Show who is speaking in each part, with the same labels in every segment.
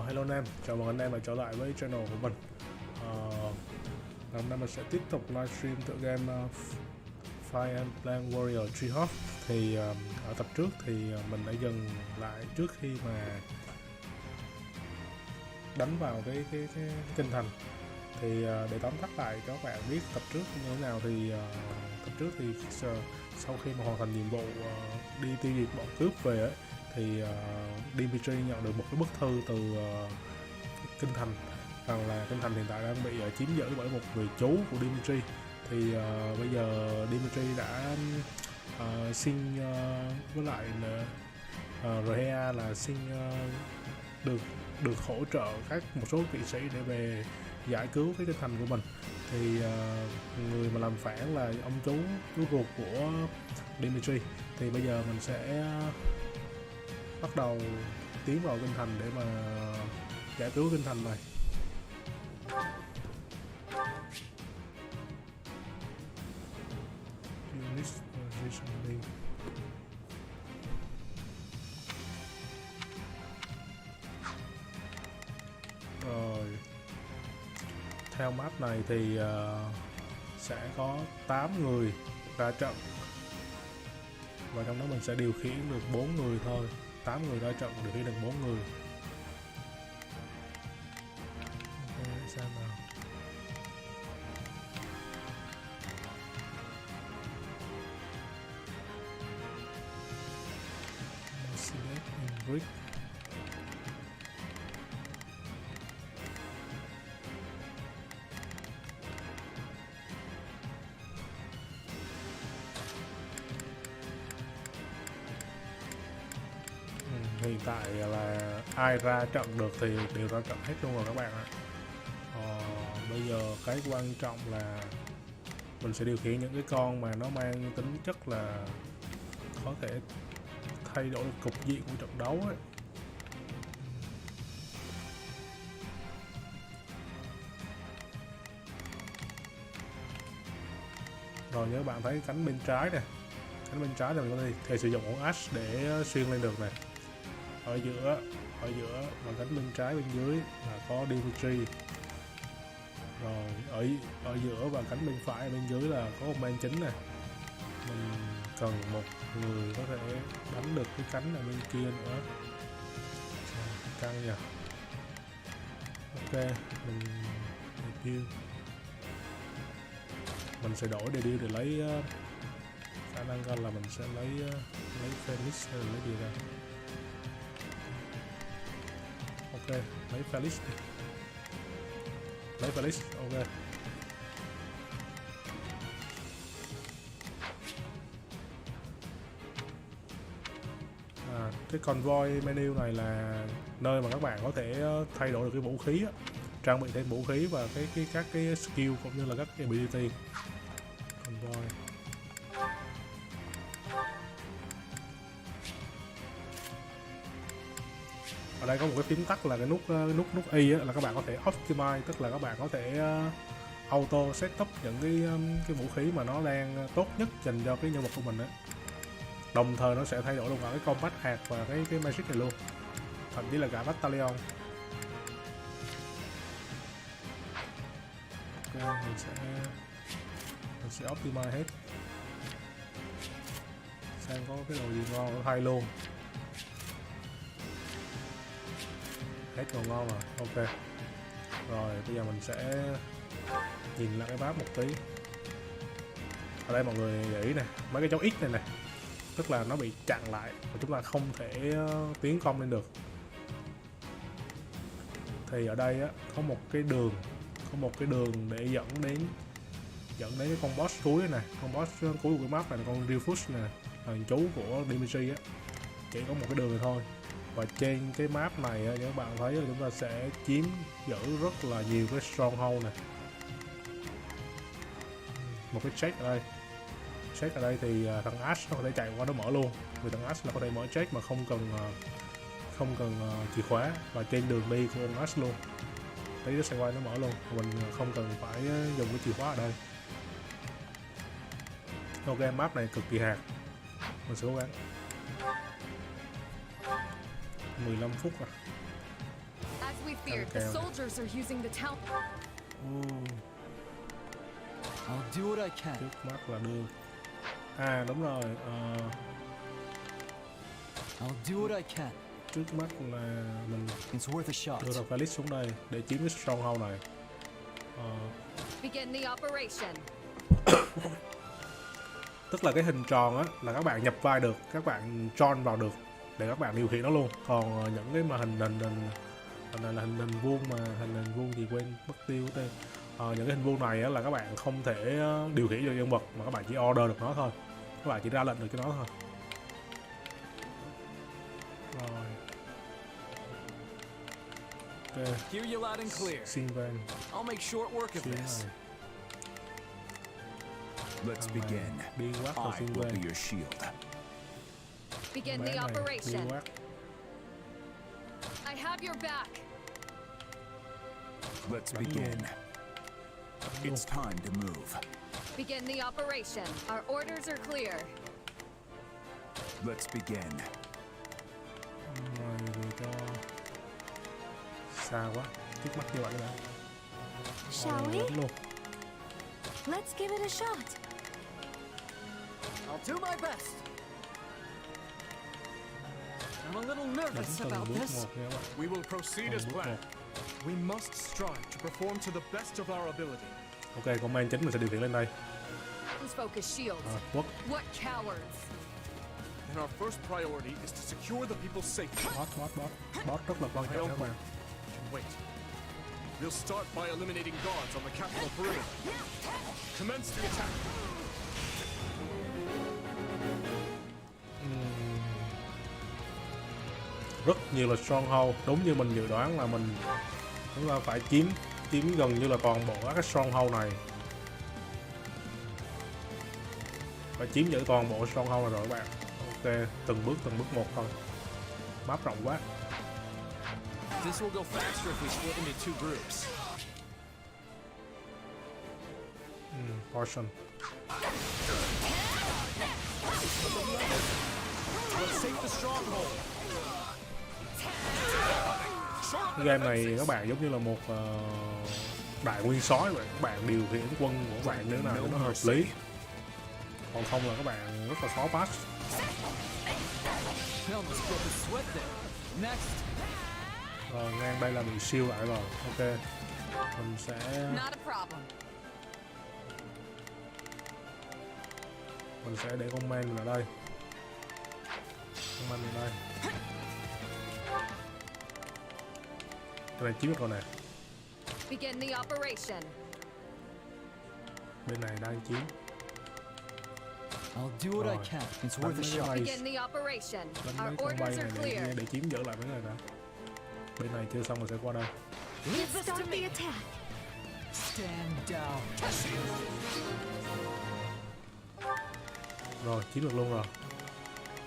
Speaker 1: Hello anh em, chào mừng anh em đã trở lại với channel của mình. Hôm nay mình sẽ tiếp tục livestream tựa game Emblem Warrirors. Thì ở tập trước thì mình đã dừng lại trước khi mà đánh vào cái kinh thành. Thì để tóm tắt lại cho các bạn biết tập trước như thế nào thì tập trước thì sau khi mà hoàn thành nhiệm vụ đi tiêu diệt bọn cướp về ấy, thì Dimitri nhận được một cái bức thư từ kinh thành rằng là kinh thành hiện tại đang bị chiếm giữ bởi một người chú của Dimitri. Thì bây giờ Dimitri đã xin với lại Rhea là xin được hỗ trợ một số kỵ sĩ để về giải cứu cái kinh thành của mình. Thì người mà làm phản là ông chú ruột của Dimitri. Thì bây giờ mình sẽ bắt đầu tiến vào kinh thành để mà giải cứu kinh thành này. Rồi, theo map này thì sẽ có 8 người ra trận, và trong đó mình sẽ điều khiển được 4 người thôi. 8 người ra trận điều khiển được 4 người. Ok, xem nào. Hiện tại là ai ra trận được thì đều ra trận hết luôn rồi các bạn ạ. Bây giờ cái quan trọng là mình sẽ điều khiển những cái con mà nó mang tính chất là có thể thay đổi cục diện của trận đấu ấy. Rồi nhớ bạn thấy cánh bên trái nè, cánh bên trái là mình có thể sử dụng ổ Ash để xuyên lên được này. Ở giữa và cánh bên trái bên dưới là có Dimitri. Rồi ở giữa và cánh bên phải bên dưới là có một bên chính này. Mình cần một người có thể đánh được cái cánh ở bên kia nữa. Căng nhỉ. Ok, mình sẽ đổi deal để lấy khả năng coi là mình sẽ lấy Phoenix hay là lấy gì ra. Ok, lấy Felix đi. Lấy Felix, ok. Cái convoy menu này là nơi mà các bạn có thể thay đổi được cái vũ khí á, trang bị thêm vũ khí và các cái skill cũng như là các cái ability. Convoy. Ở đây có một cái phím tắt là cái nút Y á, là các bạn có thể optimize, tức là các bạn có thể auto setup những cái vũ khí mà nó đang tốt nhất dành cho cái nhân vật của mình á. Đồng thời nó sẽ thay đổi được cả cái combat hạt và cái magic này luôn, thậm chí là cả battalion. Ok, mình sẽ optimize hết. Xem có cái đồ gì ngon thay luôn. Hết còn ngon rồi, ok. Rồi bây giờ mình sẽ nhìn lại cái map một tí. Ở đây mọi người để ý này, mấy cái dấu X này này, tức là nó bị chặn lại và chúng ta không thể tiến công lên được. Thì ở đây á, có một cái đường để dẫn đến cái con boss cuối này. Con boss cuối của cái map này là con Rufus nè, là chú của Dimitri á. Chỉ có một cái đường này thôi. Và trên cái map này các bạn thấy là chúng ta sẽ chiếm giữ rất là nhiều cái stronghold này. Một cái check ở đây. Check ở đây thì thằng Ash nó có thể chạy qua nó mở luôn. Vì thằng Ash là có thể mở check mà không cần chìa khóa. Và trên đường đi của ông Ash luôn. Đấy, nó sẽ quay nó mở luôn. Mình không cần phải dùng cái chìa khóa ở đây. Ok, map này cực kỳ hard. Mình sẽ cố gắng. 15 phút à.
Speaker 2: we feared. The soldiers are using the town.
Speaker 3: I'll do what I can.
Speaker 1: Trước mắt là đưa. À đúng rồi.
Speaker 3: I'll do what I can.
Speaker 1: Trước mắt là mình
Speaker 3: It's worth a shot.
Speaker 1: đưa thằng Felix xuống đây để chiếm cái stronghold này.
Speaker 2: Begin the operation.
Speaker 1: Tức là cái hình tròn á là các bạn nhập vai được, các bạn join vào được để các bạn điều khiển nó luôn. Còn những cái mà hình vuông mà hình vuông gì quên mất tiêu tên. Những cái hình vuông này á là các bạn không thể điều khiển được nhân vật mà các bạn chỉ order được nó thôi. Các bạn chỉ ra lệnh được cho nó thôi. Rồi. Ok.
Speaker 3: Hear you loud and clear.
Speaker 1: Xin vang.
Speaker 3: I'll make short work of this.
Speaker 4: Let's begin.
Speaker 1: Đi quát rồi
Speaker 4: I
Speaker 1: xin
Speaker 4: will
Speaker 1: vang.
Speaker 4: be your shield.
Speaker 2: Begin the
Speaker 1: Đi
Speaker 2: operation.
Speaker 1: quát.
Speaker 2: I have your back.
Speaker 4: Let's begin. It's time to move.
Speaker 2: Begin the operation. Our orders are clear.
Speaker 4: Let's begin.
Speaker 1: Rồi để cho xa quá, trước mắt như vậy đã.
Speaker 5: Shall we?
Speaker 1: Luôn.
Speaker 5: Let's give it a shot.
Speaker 3: I'll do my best. I'm a little nervous
Speaker 1: Đánh từng
Speaker 3: about
Speaker 1: bước
Speaker 3: this.
Speaker 1: một nha các bạn.
Speaker 6: We will proceed as
Speaker 1: Từng bước
Speaker 6: planned.
Speaker 1: một.
Speaker 6: We must strive to perform to the best of our ability.
Speaker 1: Ok, command chính mình sẽ điều khiển lên đây.
Speaker 2: Who's focus shields?
Speaker 1: Quốc.
Speaker 2: What cowards?
Speaker 6: And our first priority is to secure the people's safety.
Speaker 1: Boss rất là quan trọng các bạn.
Speaker 6: Wait. We'll start by eliminating guards on the capital perimeter. Commence the attack.
Speaker 1: Rất nhiều là stronghold, đúng như mình dự đoán là chúng ta phải chiếm gần như là toàn bộ các cái stronghold này. Phải chiếm giữ toàn bộ stronghold này rồi các bạn. Ok, từng bước một thôi. Map rộng quá.
Speaker 3: This will go faster if we split into two groups.
Speaker 1: Portion.
Speaker 6: Let's take the stronghold.
Speaker 1: Cái game này các bạn giống như là một đại nguyên soái vậy. Các bạn điều khiển quân của bạn như thế nào cho nó hợp lý. Còn không là các bạn rất là khó pass.
Speaker 3: Almost broke a sweat there. Next.
Speaker 1: Rồi ngang đây là bị siêu lại rồi. Ok. Mình sẽ
Speaker 2: Not a problem.
Speaker 1: để command mình ở đây. Command mình ở đây. Cái này chiếm được rồi nè.
Speaker 2: Begin the operation.
Speaker 1: Bên này đang chiếm.
Speaker 3: I'll do what I can. It's worth a shot.
Speaker 2: Begin the operation.
Speaker 1: Đánh mấy
Speaker 2: Our
Speaker 1: con bay
Speaker 2: orders
Speaker 1: này
Speaker 2: are clear.
Speaker 1: để chiếm giữ lại mấy người đã. Bên này chưa xong rồi sẽ qua đây.
Speaker 5: Let's start the attack.
Speaker 3: Stand down.
Speaker 1: Rồi chiếm được luôn rồi.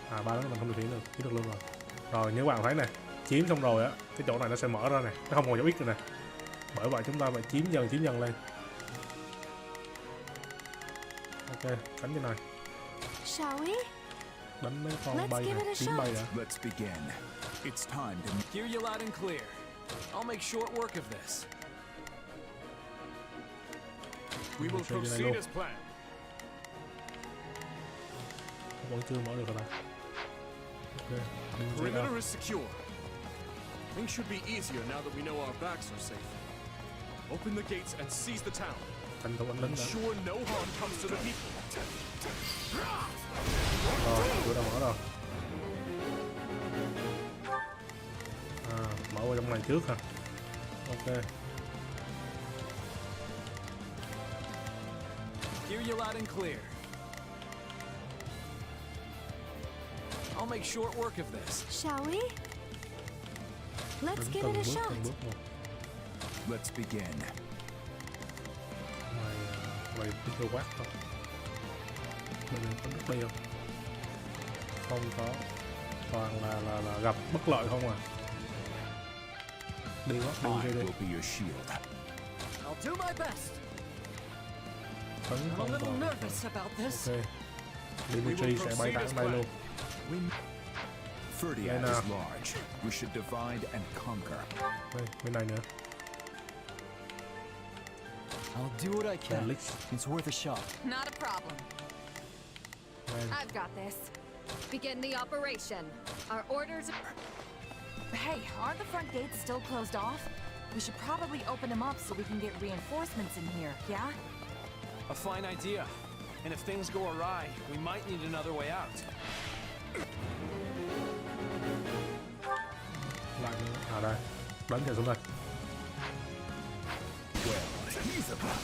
Speaker 1: À ba đó mình không điều khiển được, chiếm được luôn rồi. Rồi như các bạn thấy nè, chiếm xong rồi á, cái chỗ này nó sẽ mở ra nè, nó không còn dấu X nữa nè. Bởi vậy chúng ta phải chiếm dần lên. Ok, cánh trên này.
Speaker 5: Shall we?
Speaker 1: Đánh mấy con bay nè, chiếm bay đã.
Speaker 4: Let's begin. It's time to
Speaker 3: Hear you loud and clear. I'll make short work of this.
Speaker 6: We will proceed as planned.
Speaker 1: Vẫn chưa mở được rồi này. Ok,
Speaker 6: Perimeter is secure. Things should be easier now that we know our backs are safe. Open the gates and seize the town.
Speaker 1: Thành thủ anh lính đã.
Speaker 6: Ensure no harm comes to the people.
Speaker 1: Rồi, cửa đã mở rồi. À, mở vào trong này trước hả? Ok.
Speaker 3: Hear you loud and clear. I'll make short work of this.
Speaker 5: Shall we? Let's
Speaker 1: Đánh
Speaker 5: give
Speaker 1: từng
Speaker 5: it a shot.
Speaker 1: bước một.
Speaker 4: let's begin.
Speaker 1: Mày đi vô quát thôi. Bên này có nước đi không? Không có. Toàn là gặp bất lợi không à. Đi quá,
Speaker 4: I
Speaker 1: đi.
Speaker 4: will be your shield.
Speaker 3: I'll do my best.
Speaker 1: Tấn
Speaker 3: I'm a
Speaker 1: không
Speaker 3: little
Speaker 1: còn.
Speaker 3: nervous about this.
Speaker 1: Ok. Dimitri sẽ bay thẳng đây luôn.
Speaker 4: Ferdiad
Speaker 1: Then,
Speaker 4: is large. We should divide and conquer.
Speaker 1: Đây, bên này nữa.
Speaker 3: I'll do what I can.
Speaker 1: Alex.
Speaker 3: It's worth a shot.
Speaker 2: Not a problem.
Speaker 1: Đây.
Speaker 2: I've got this. Begin the operation. Our orders are...
Speaker 7: Hey, aren't the front gates still closed off? We should probably open them up so we can get reinforcements in here, yeah?
Speaker 3: A fine idea. And if things go awry, we might need another way out.
Speaker 1: Lại nữa. À đây. Đánh trở xuống đây.
Speaker 4: Well, he's about.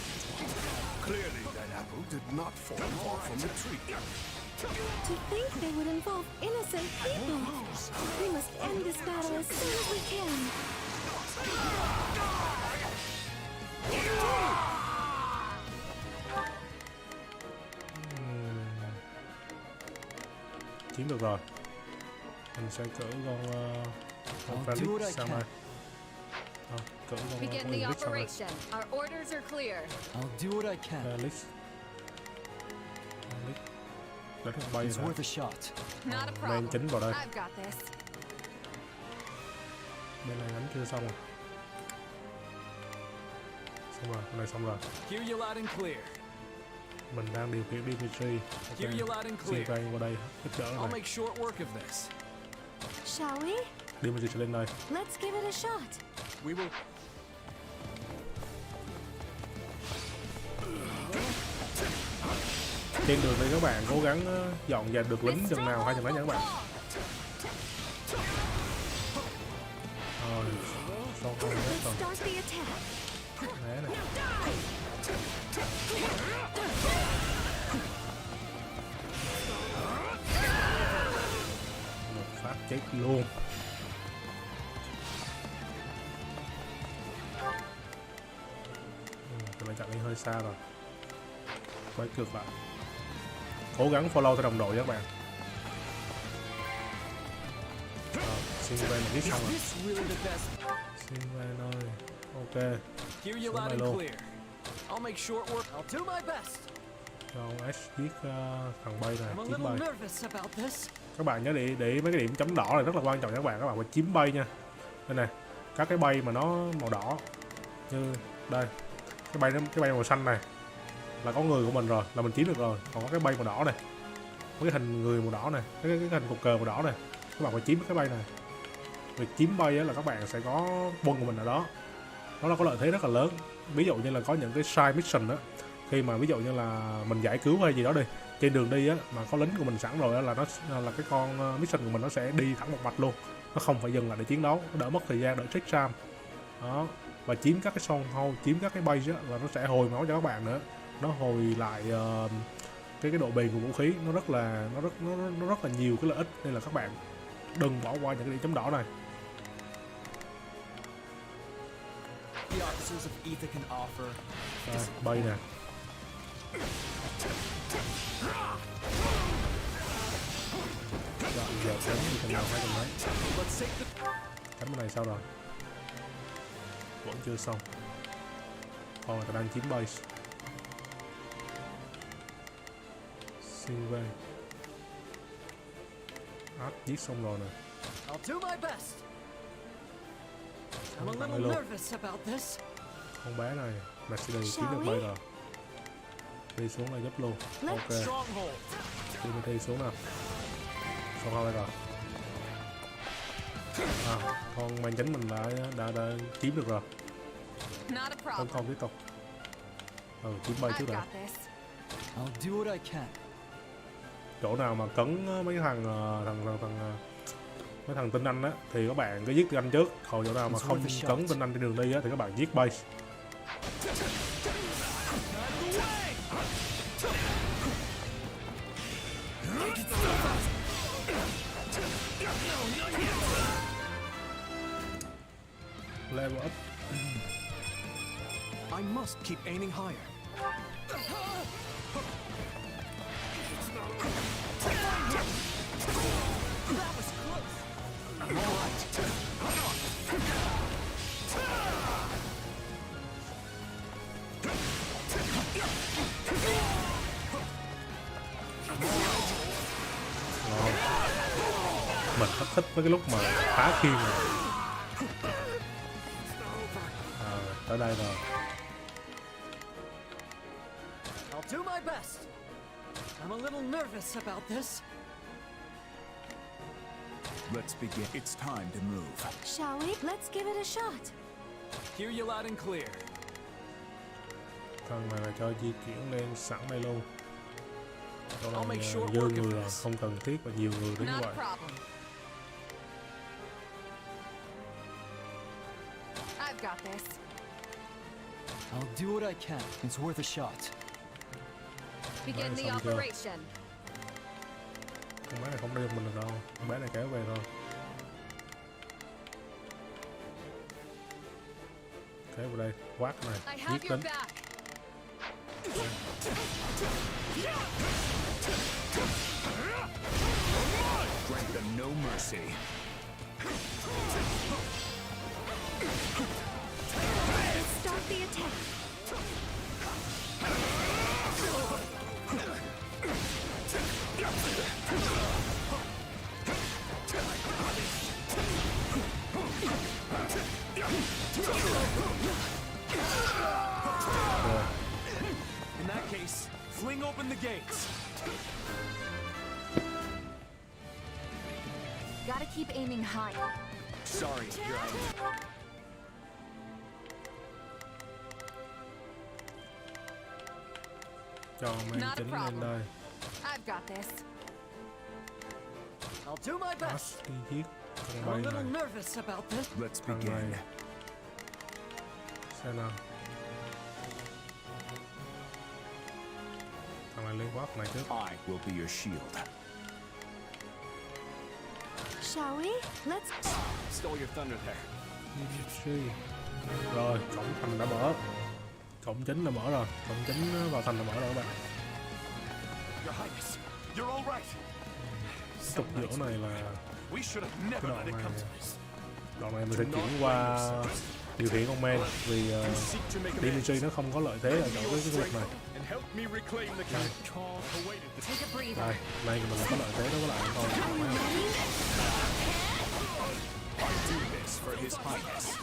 Speaker 4: Clearly, that apple did not fall far from the tree.
Speaker 5: To think they would involve innocent people. We must end this battle as soon as we can.
Speaker 1: Chiếm được rồi. Mình sẽ cử con Felix sang đây. Cử con
Speaker 2: Begin the
Speaker 1: Felix sang đây.
Speaker 2: operation. Our orders are clear.
Speaker 3: I'll do what I can.
Speaker 1: Felix. Đánh thằng bay
Speaker 3: It's
Speaker 1: hả?
Speaker 3: worth a shot.
Speaker 2: Not a
Speaker 1: Men
Speaker 2: problem.
Speaker 1: chính vào đây.
Speaker 2: I've got this.
Speaker 1: Bên này đánh chưa xong rồi. Xong rồi, bên này xong rồi.
Speaker 3: Hear you loud and clear.
Speaker 1: Mình đang điều khiển Dimitri.
Speaker 3: Hear you loud and
Speaker 1: Xin
Speaker 3: clear.
Speaker 1: Frank vào đây giúp đỡ
Speaker 3: I'll
Speaker 1: này.
Speaker 3: make short work of this.
Speaker 5: Shall we?
Speaker 1: Dimitri sẽ lên đây.
Speaker 5: Let's give it a shot.
Speaker 3: We will.
Speaker 1: Trên đường đây các bạn cố gắng dọn dẹp được lính chừng nào hay chừng đấy nha các bạn. Rồi, xong rồi hết rồi.
Speaker 5: Start the attack.
Speaker 1: Né này. Một phát chết luôn. Tụi mình chặn đi hơi xa rồi. Quay ngược lại. Cố gắng follow theo đồng đội các bạn. Xin về một ít xong rồi.
Speaker 3: This really the best.
Speaker 1: Xin về ơi. Ok.
Speaker 3: Hear you
Speaker 1: Xuống
Speaker 3: loud
Speaker 1: đây
Speaker 3: and
Speaker 1: luôn.
Speaker 3: clear. I'll make short work. I'll do my best.
Speaker 1: Cho ông Ash giết thằng bay này,
Speaker 3: I'm a
Speaker 1: chiếm
Speaker 3: little
Speaker 1: bay.
Speaker 3: nervous about this.
Speaker 1: Các bạn nhớ để ý mấy cái điểm chấm đỏ này rất là quan trọng nha các bạn phải chiếm bay nha. Đây này, các cái bay mà nó màu đỏ như đây, cái bay màu xanh này là có người của mình rồi, là mình chiếm được rồi. Còn có cái bay màu đỏ này, có cái hình người màu đỏ này, cái hình cục cờ màu đỏ này, các bạn phải chiếm cái bay này. Việc chiếm bay là các bạn sẽ có quân của mình ở đó, nó có lợi thế rất là lớn. Ví dụ như là có những cái side mission đó, khi mà ví dụ như là mình giải cứu hay gì đó đi, trên đường đi á mà có lính của mình sẵn rồi á, là nó là cái con mission của mình nó sẽ đi thẳng một mạch luôn, nó không phải dừng lại để chiến đấu, đỡ mất thời gian, đỡ check time đó. Và chiếm các cái son hole, chiếm các cái base á là nó sẽ hồi máu cho các bạn nữa, nó hồi lại cái độ bền của vũ khí, nó rất là nhiều cái lợi ích, nên là các bạn đừng bỏ qua những cái điểm chấm đỏ này.
Speaker 3: The officers of Ether can offer.
Speaker 1: Đây, bay nè. Rồi, giờ đánh thì tầm nào hay tầm mấy.
Speaker 3: Let's take the.
Speaker 1: Cánh bên này sao rồi? Vẫn chưa xong. Còn người ta đang chiếm base. Xin về. Giết xong rồi nè.
Speaker 3: I'll do my best. I'm a
Speaker 1: Thằng
Speaker 3: little
Speaker 1: luôn.
Speaker 3: nervous about this.
Speaker 1: Con bé này Mercedes chiếm được bay rồi. Đi xuống đây giúp luôn. Ok.
Speaker 3: Stronghold.
Speaker 1: Đi xuống nào. Xong rồi rồi. Con mang chính mình đã chiếm được rồi.
Speaker 2: Not a
Speaker 1: Tấn
Speaker 2: problem.
Speaker 1: công tiếp tục. Chiếm bay trước
Speaker 2: I've
Speaker 1: đã.
Speaker 2: got this.
Speaker 3: I'll do what I can.
Speaker 1: Chỗ nào mà cấn mấy thằng tinh anh á thì các bạn cứ giết tinh anh trước, còn chỗ nào mà không cấn tinh anh trên đường đi á thì các bạn giết base. Level up.
Speaker 6: I must keep aiming higher.
Speaker 3: That was close.
Speaker 6: I'm all right.
Speaker 1: Mình rất thích với cái lúc mà phá khiên này. Tới đây rồi.
Speaker 8: I'll do my best. I'm a little nervous about this.
Speaker 4: Let's begin. It's time to move.
Speaker 5: Shall we? Let's give it a shot.
Speaker 3: Hear you loud and clear.
Speaker 1: Phần này là cho di chuyển lên sẵn đây luôn. Chỗ
Speaker 3: I'll make
Speaker 1: này
Speaker 3: short
Speaker 1: dư
Speaker 3: work of
Speaker 1: người rồi,
Speaker 3: this.
Speaker 1: không cần thiết và nhiều người đến như
Speaker 2: Not a
Speaker 1: vậy.
Speaker 2: problem.
Speaker 7: I've got this.
Speaker 8: I'll do what I can. It's worth a shot.
Speaker 2: Begin
Speaker 1: Nice,
Speaker 2: the
Speaker 1: I'm good.
Speaker 2: operation.
Speaker 1: Con bé này không đưa mình được đâu, con bé này kéo về thôi. Kéo vào đây, quát
Speaker 2: I
Speaker 1: này,
Speaker 2: have
Speaker 1: giết
Speaker 2: your
Speaker 1: tính.
Speaker 2: back.
Speaker 4: Grant them no mercy.
Speaker 5: Let's start the attack.
Speaker 1: Rồi,
Speaker 3: In that case, fling open the gates.
Speaker 7: Gotta keep aiming high.
Speaker 3: Sorry, Your Honor.
Speaker 1: cho mang
Speaker 2: Not a
Speaker 1: chính lên
Speaker 2: problem.
Speaker 1: đây.
Speaker 7: I've got this.
Speaker 8: I'll do my best.
Speaker 1: Ash đi giết con
Speaker 8: I'm a
Speaker 1: bay
Speaker 8: little
Speaker 1: này.
Speaker 8: nervous about this.
Speaker 4: Let's
Speaker 1: Thằng
Speaker 4: begin.
Speaker 1: này. Xem nào. Thằng này lên quát này trước.
Speaker 4: I will be your shield.
Speaker 5: Shall we? Let's...
Speaker 3: Stole your thunder there.
Speaker 1: Rồi, cổng thành đã mở. Cổng chính là mở rồi. Cổng chính vào thành là mở rồi các bạn.
Speaker 3: Your Highness, you're all right.
Speaker 1: Trục giữa này là
Speaker 3: We should have
Speaker 1: cái
Speaker 3: never
Speaker 1: đoạn
Speaker 3: let it
Speaker 1: này.
Speaker 3: come to this.
Speaker 1: Đoạn này mình sẽ chuyển qua điều khiển con men vì
Speaker 3: Seek to make a
Speaker 1: Dimitri nó không có lợi thế ở chỗ cái khu vực này.
Speaker 3: and help me reclaim the control awaited this.
Speaker 7: Take a breather.
Speaker 1: Đây, nay thì mình là có lợi thế đối với lại con.
Speaker 4: Do this for His Highness.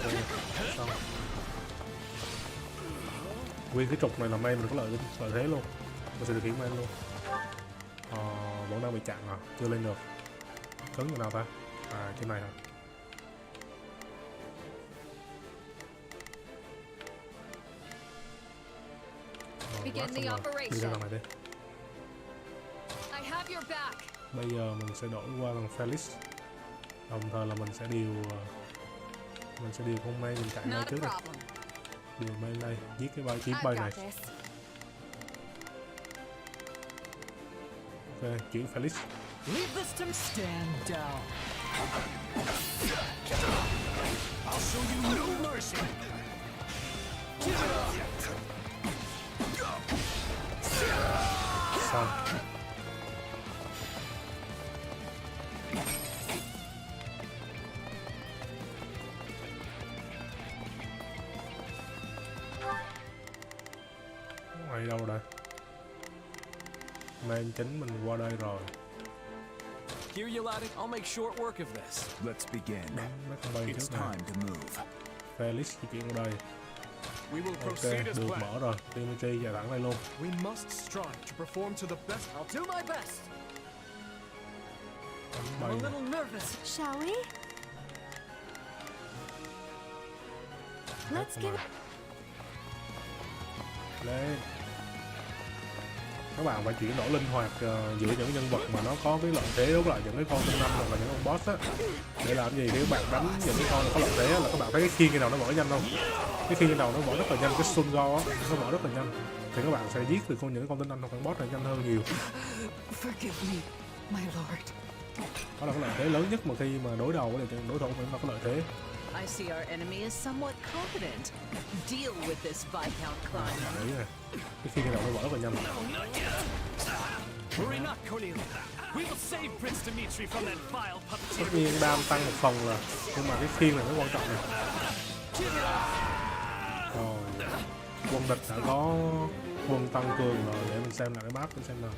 Speaker 1: Ok, xong. Nguyên cái trục này là men mình có lợi thế luôn. Mình sẽ điều khiển men luôn. Vẫn đang bị chặn à, chưa lên được. Cứng như nào ta? À, trên này hả?
Speaker 2: Begin the
Speaker 1: Đi ra
Speaker 2: operation.
Speaker 1: đằng này đi.
Speaker 2: I have your back.
Speaker 1: Bây giờ mình sẽ đổi qua thằng Felix. Đồng thời là mình sẽ điều con May mình chạy ngay
Speaker 2: Not a
Speaker 1: trước này.
Speaker 2: problem.
Speaker 1: Điều May đây, giết cái bay kiếm
Speaker 7: I've
Speaker 1: bay này.
Speaker 7: got this.
Speaker 1: Ok, chuyển Felix.
Speaker 8: Leave this to stand down.
Speaker 4: I'll show you no mercy.
Speaker 1: Xong. Ngoài đâu đây? Main chính mình qua đây rồi.
Speaker 3: Hear you loud and I'll make short work of this.
Speaker 4: Let's begin.
Speaker 1: Đánh mấy con bay
Speaker 4: It's
Speaker 1: trước này.
Speaker 4: time to move.
Speaker 1: Felix di chuyển qua đây.
Speaker 3: We will
Speaker 1: Ok,
Speaker 3: proceed as
Speaker 1: được
Speaker 3: planned.
Speaker 1: mở rồi. Dimitri chạy thẳng đây luôn.
Speaker 6: We must strive to perform to the best.
Speaker 8: I'll do my best.
Speaker 1: Đánh
Speaker 8: I'm
Speaker 1: bay
Speaker 8: a
Speaker 1: này.
Speaker 8: little nervous.
Speaker 5: Shall we? Let's give it...
Speaker 1: Lên. Các bạn phải chuyển đổi linh hoạt giữa những nhân vật mà nó có cái lợi thế đối với lại những cái con top 5 hoặc là những con boss á. Để làm gì khi các bạn đánh những cái con có lợi thế là các bạn thấy cái khiên cái nào nó vỡ nhanh không? Cái khiên cái nào nó vỡ rất là nhanh, cái Sun Go á nó vỡ rất là nhanh. Thì các bạn sẽ giết được những cái con top 5 hoặc con boss này nhanh hơn nhiều.
Speaker 8: Forgive me, my lord.
Speaker 1: Đó là cái lợi thế lớn nhất mà khi mà đối đầu với đối thủ mình là cái lợi thế.
Speaker 9: I see our enemy is somewhat confident. Deal with this Viscount climb.
Speaker 1: Đấy này. Cái khiên cái nào nó vỡ rất là nhanh.
Speaker 3: Worry not, Cornelia. We will save Prince Dimitri from that vile
Speaker 1: Tất
Speaker 3: puppeteer.
Speaker 1: nhiên đam tăng một phần là, nhưng mà cái khiên này nó quan trọng này. Rồi, quân địch đã có quân tăng cường rồi, để mình xem lại cái map để xem nào.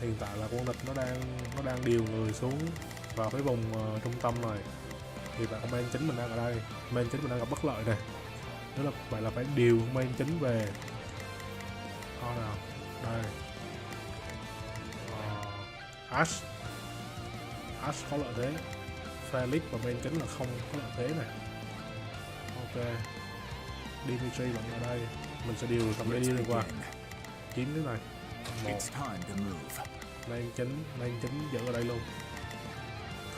Speaker 1: Hiện tại là quân địch nó đang điều người xuống vào cái vùng trung tâm này. Thì bạn comment chính mình đang ở đây, comment chính mình đang gặp bất lợi này. Nếu là vậy là phải điều comment chính về. Nào đây, Ash có lợi thế, Felix và bên chính là không có lợi thế này. Ok, Dimitri vẫn ở đây, mình sẽ điều tầm đây đi đi qua kiếm cái này. Một main chính giữ ở đây luôn,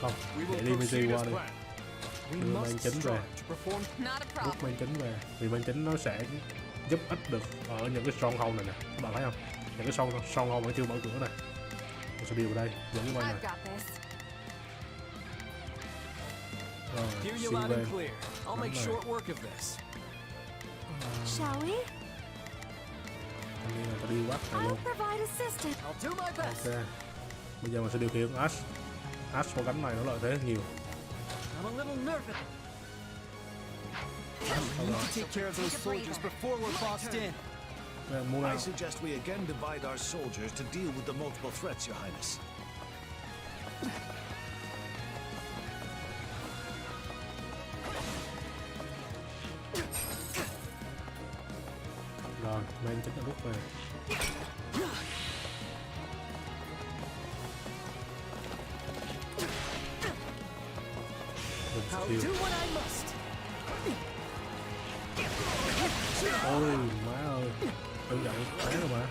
Speaker 1: không để Dimitri qua đi, đưa main chính về, rút main chính về, vì main chính nó sẽ giúp ích được ở những cái stronghold này nè, các bạn thấy không, những cái stronghold vẫn chưa mở cửa này. Mình sẽ điều vào đây giống như vậy này. Rồi, xin về
Speaker 5: Shall we?
Speaker 1: anh em ta đi bắt này luôn.
Speaker 5: I'll provide assistance.
Speaker 8: I'll do my best.
Speaker 1: Ok, bây giờ mình sẽ điều khiển Ash qua cánh này nó lợi thế nhiều.
Speaker 8: I'm a little nervous. We need to take care of those soldiers before we're boxed in.
Speaker 4: I suggest we again divide our soldiers to deal with the multiple threats, Your Highness.
Speaker 1: Rồi, main chính là rút về.
Speaker 8: I'll do what I must.
Speaker 1: Ôi má ơi, đơn giản quá rồi mà.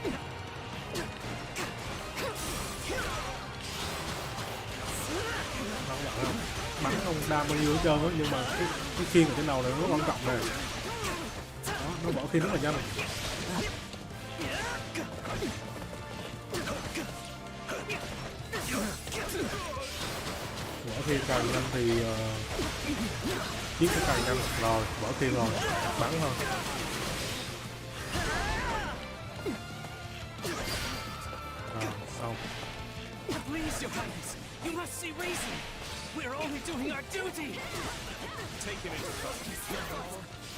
Speaker 1: Bắn không đam bao nhiêu hết trơn á, nhưng mà cái khiên ở trên đầu này nó quan trọng nè. Đó, nó bỏ khiên rất là nhanh. Bỏ khiên càng nhanh thì giết cái càng nhanh. Rồi, bỏ khiên rồi, bắn thôi. Xong.
Speaker 3: Please, Your Highness, you must see reason. We are only doing our duty.
Speaker 6: Take him into custody.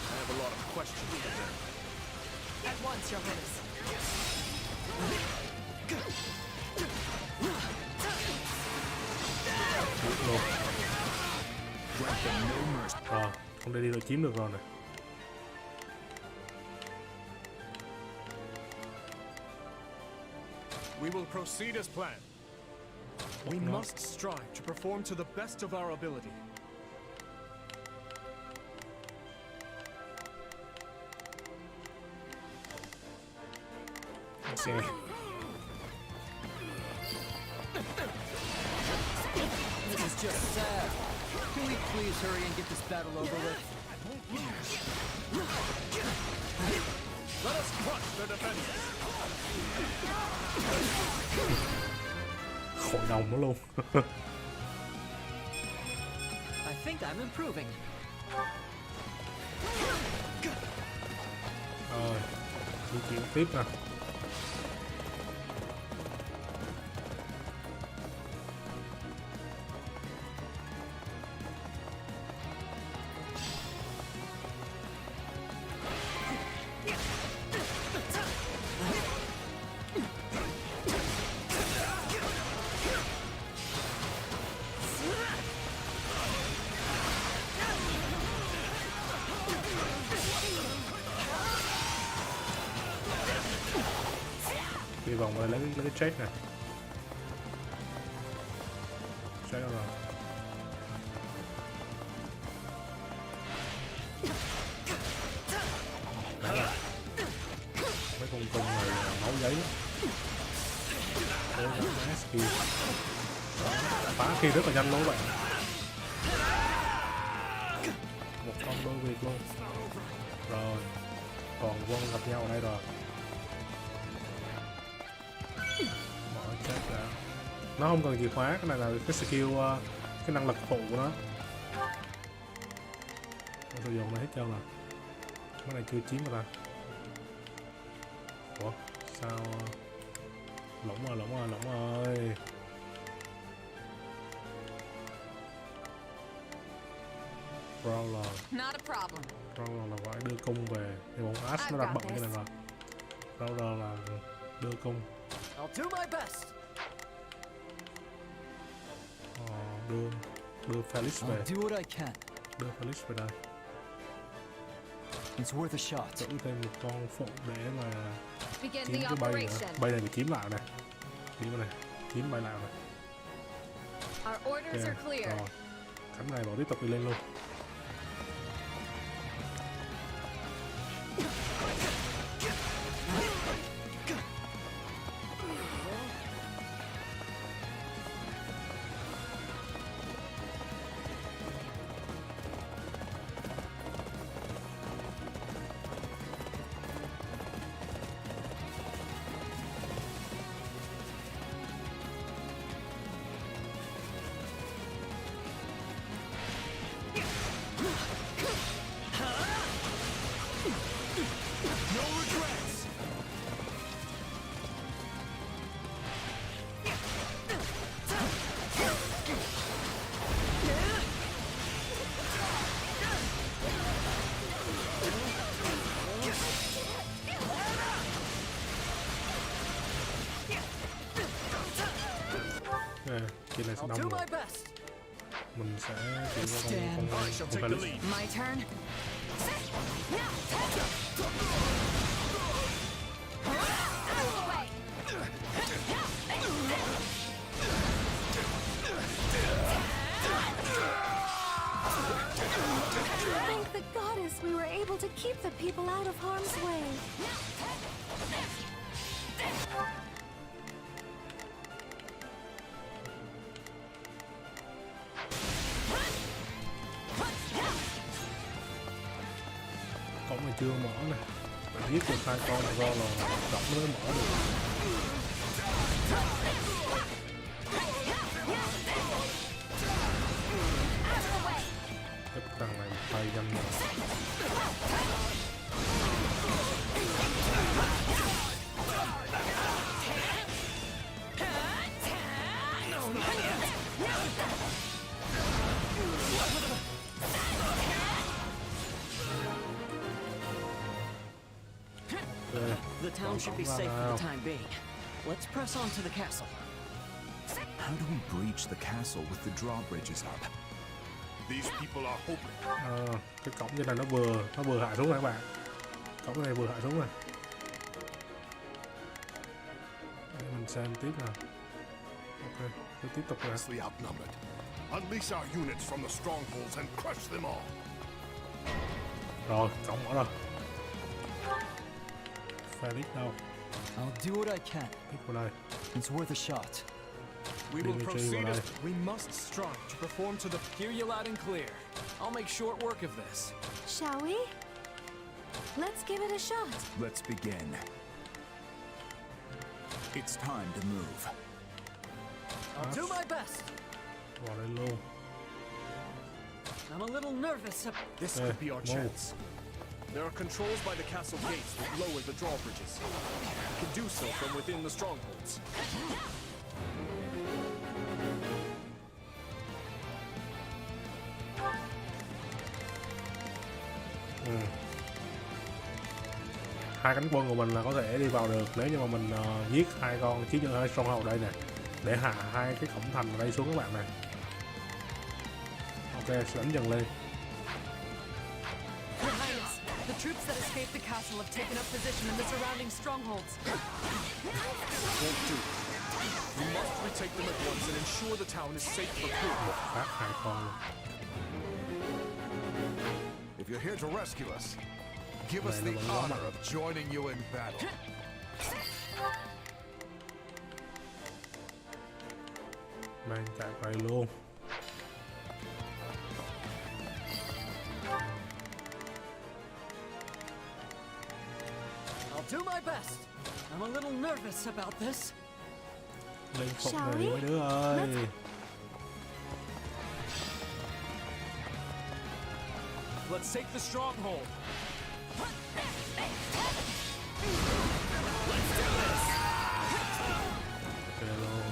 Speaker 6: I have a lot of questions for him.
Speaker 7: At once, Your Highness.
Speaker 1: Luôn. Rồi, con đây đi rồi chiếm được rồi nè.
Speaker 6: We will proceed as planned. We must strive to perform to the best of our ability.
Speaker 1: Okay.
Speaker 8: This is just sad. Can we please hurry and get this battle over with?
Speaker 6: Let us crush their defenses.
Speaker 1: Hội đồng nó luôn.
Speaker 8: I think I'm improving.
Speaker 1: Rồi, di chuyển tiếp nè. Đi vòng rồi lấy cái check này. Check rồi. Mấy con cung này máu giấy. Cố gắng né skill. Phá khi rất là nhanh luôn các bạn. Một con đôi việc luôn. Rồi, còn quân gặp nhau ở đây rồi. Nó không cần chìa khóa, cái này là cái skill, cái năng lực phụ của nó. Nó sử dụng nó hết trơn rồi. Cái này chưa chiếm rồi ta. Ủa, sao lỏng rồi. Brawler.
Speaker 2: Not a problem.
Speaker 1: Brawler là phải đưa cung về. Thì bọn Ash nó đặt bận cái này rồi. Roller là đưa cung.
Speaker 8: I'll do my best.
Speaker 1: Đưa Felix về.
Speaker 8: I'll do what I can.
Speaker 1: Đưa Felix về đây.
Speaker 8: It's worth a shot.
Speaker 1: Giữ thêm một con phụ để mà
Speaker 2: Begin
Speaker 1: kiếm
Speaker 2: the
Speaker 1: cái bay nữa.
Speaker 2: operation.
Speaker 1: Bay này phải kiếm lại này. Kiếm này. Kiếm bay lại này.
Speaker 2: Our orders are clear.
Speaker 1: Rồi. Cánh này bỏ tiếp tục đi lên luôn. Kia này sẽ đông rồi. Mình sẽ chuyển qua con Felix.
Speaker 7: My turn.
Speaker 5: Thank the goddess we were able to keep the people out of harm's way.
Speaker 1: Cổng này chưa mở nè. Mình giết được 2 con này do là cổng nó mới mở được. Cái thằng này một tay nhanh rồi.
Speaker 8: The town should be safe for the time being. Let's press on to the castle.
Speaker 4: How do we breach the castle with the drawbridges up? These people are hopeless.
Speaker 1: Cái cổng như này nó vừa hạ xuống rồi các bạn. Cổng này vừa hạ xuống rồi. Để mình xem tiếp nào. Ok, cứ tiếp tục rồi.
Speaker 4: Vastly outnumbered. Unleash our units from the strongholds and crush them all.
Speaker 1: Rồi, cổng mở rồi. Felix đâu?
Speaker 8: I'll do what I can.
Speaker 1: Tiếp vào đây.
Speaker 8: It's worth a shot.
Speaker 6: We will proceed as we must strive to perform to the.
Speaker 3: Hear you loud and clear. I'll make short work of this.
Speaker 5: Shall we? Let's give it a shot.
Speaker 4: Let's begin. It's time to move.
Speaker 8: I'll do my best.
Speaker 1: Vào đây luôn.
Speaker 8: I'm a little nervous.
Speaker 6: This could be our chance. There are controls by the castle gates that lower the drawbridges. We can do so from within the strongholds.
Speaker 1: Hai cánh quân của mình là có thể đi vào được nếu như mà mình giết 2 con chiến nhân 2 stronghold đây nè, để hạ 2 cái cổng thành ở đây xuống các bạn này. Ok, sẽ đánh dần lên.
Speaker 7: Your Highness, the troops that escaped the castle have taken up position in the surrounding strongholds.
Speaker 6: Won't do. We must retake them at once and ensure the town is safe for coup.
Speaker 1: Phát 2 con.
Speaker 4: If you're here to rescue us, give us the honor of joining you in battle.
Speaker 1: Mang chạy về luôn.
Speaker 8: I'll do my best. I'm a little nervous about this.
Speaker 1: Lên phục này đi mấy đứa ơi.
Speaker 3: Let's take the stronghold.
Speaker 1: Ok luôn.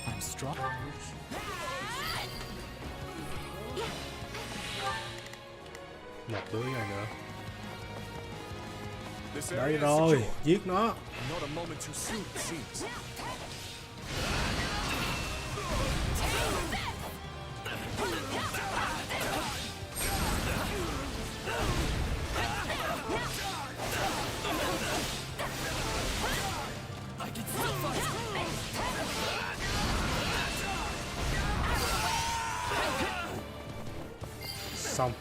Speaker 8: I'm strong.
Speaker 1: một đứa này nữa.
Speaker 6: This
Speaker 1: Đây
Speaker 6: area is
Speaker 1: rồi,
Speaker 6: secure.
Speaker 1: giết nó.
Speaker 6: Not a moment too soon, it seems.
Speaker 1: Xong.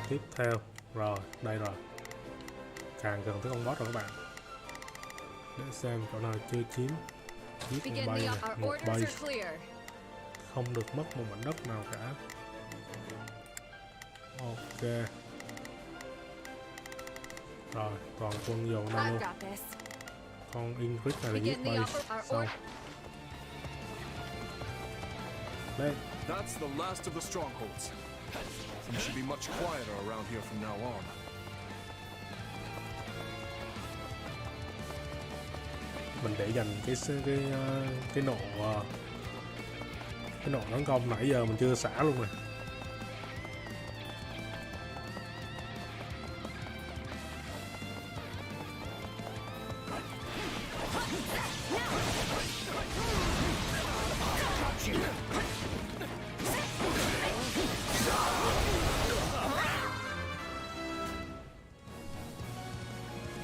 Speaker 1: Tiếp theo. Rồi, đây rồi. Càng gần tới con boss rồi các bạn. Để xem chỗ nào chưa chiếm. Giết con
Speaker 2: Begin
Speaker 1: bay
Speaker 2: the
Speaker 1: này,
Speaker 2: our
Speaker 1: một
Speaker 2: orders
Speaker 1: bay.
Speaker 2: are clear.
Speaker 1: Không được mất một mảnh đất nào cả. Ok. Rồi, toàn quân dồn ra
Speaker 7: I've
Speaker 1: luôn.
Speaker 7: got this.
Speaker 1: Con Ingrid này là giết
Speaker 2: Begin the
Speaker 1: bay.
Speaker 2: our
Speaker 1: Xong. Đây.
Speaker 6: That's the last of the strongholds. Things should be much quieter around here from now on.
Speaker 1: Mình để dành cái nộ tấn công nãy giờ mình chưa xả luôn nè.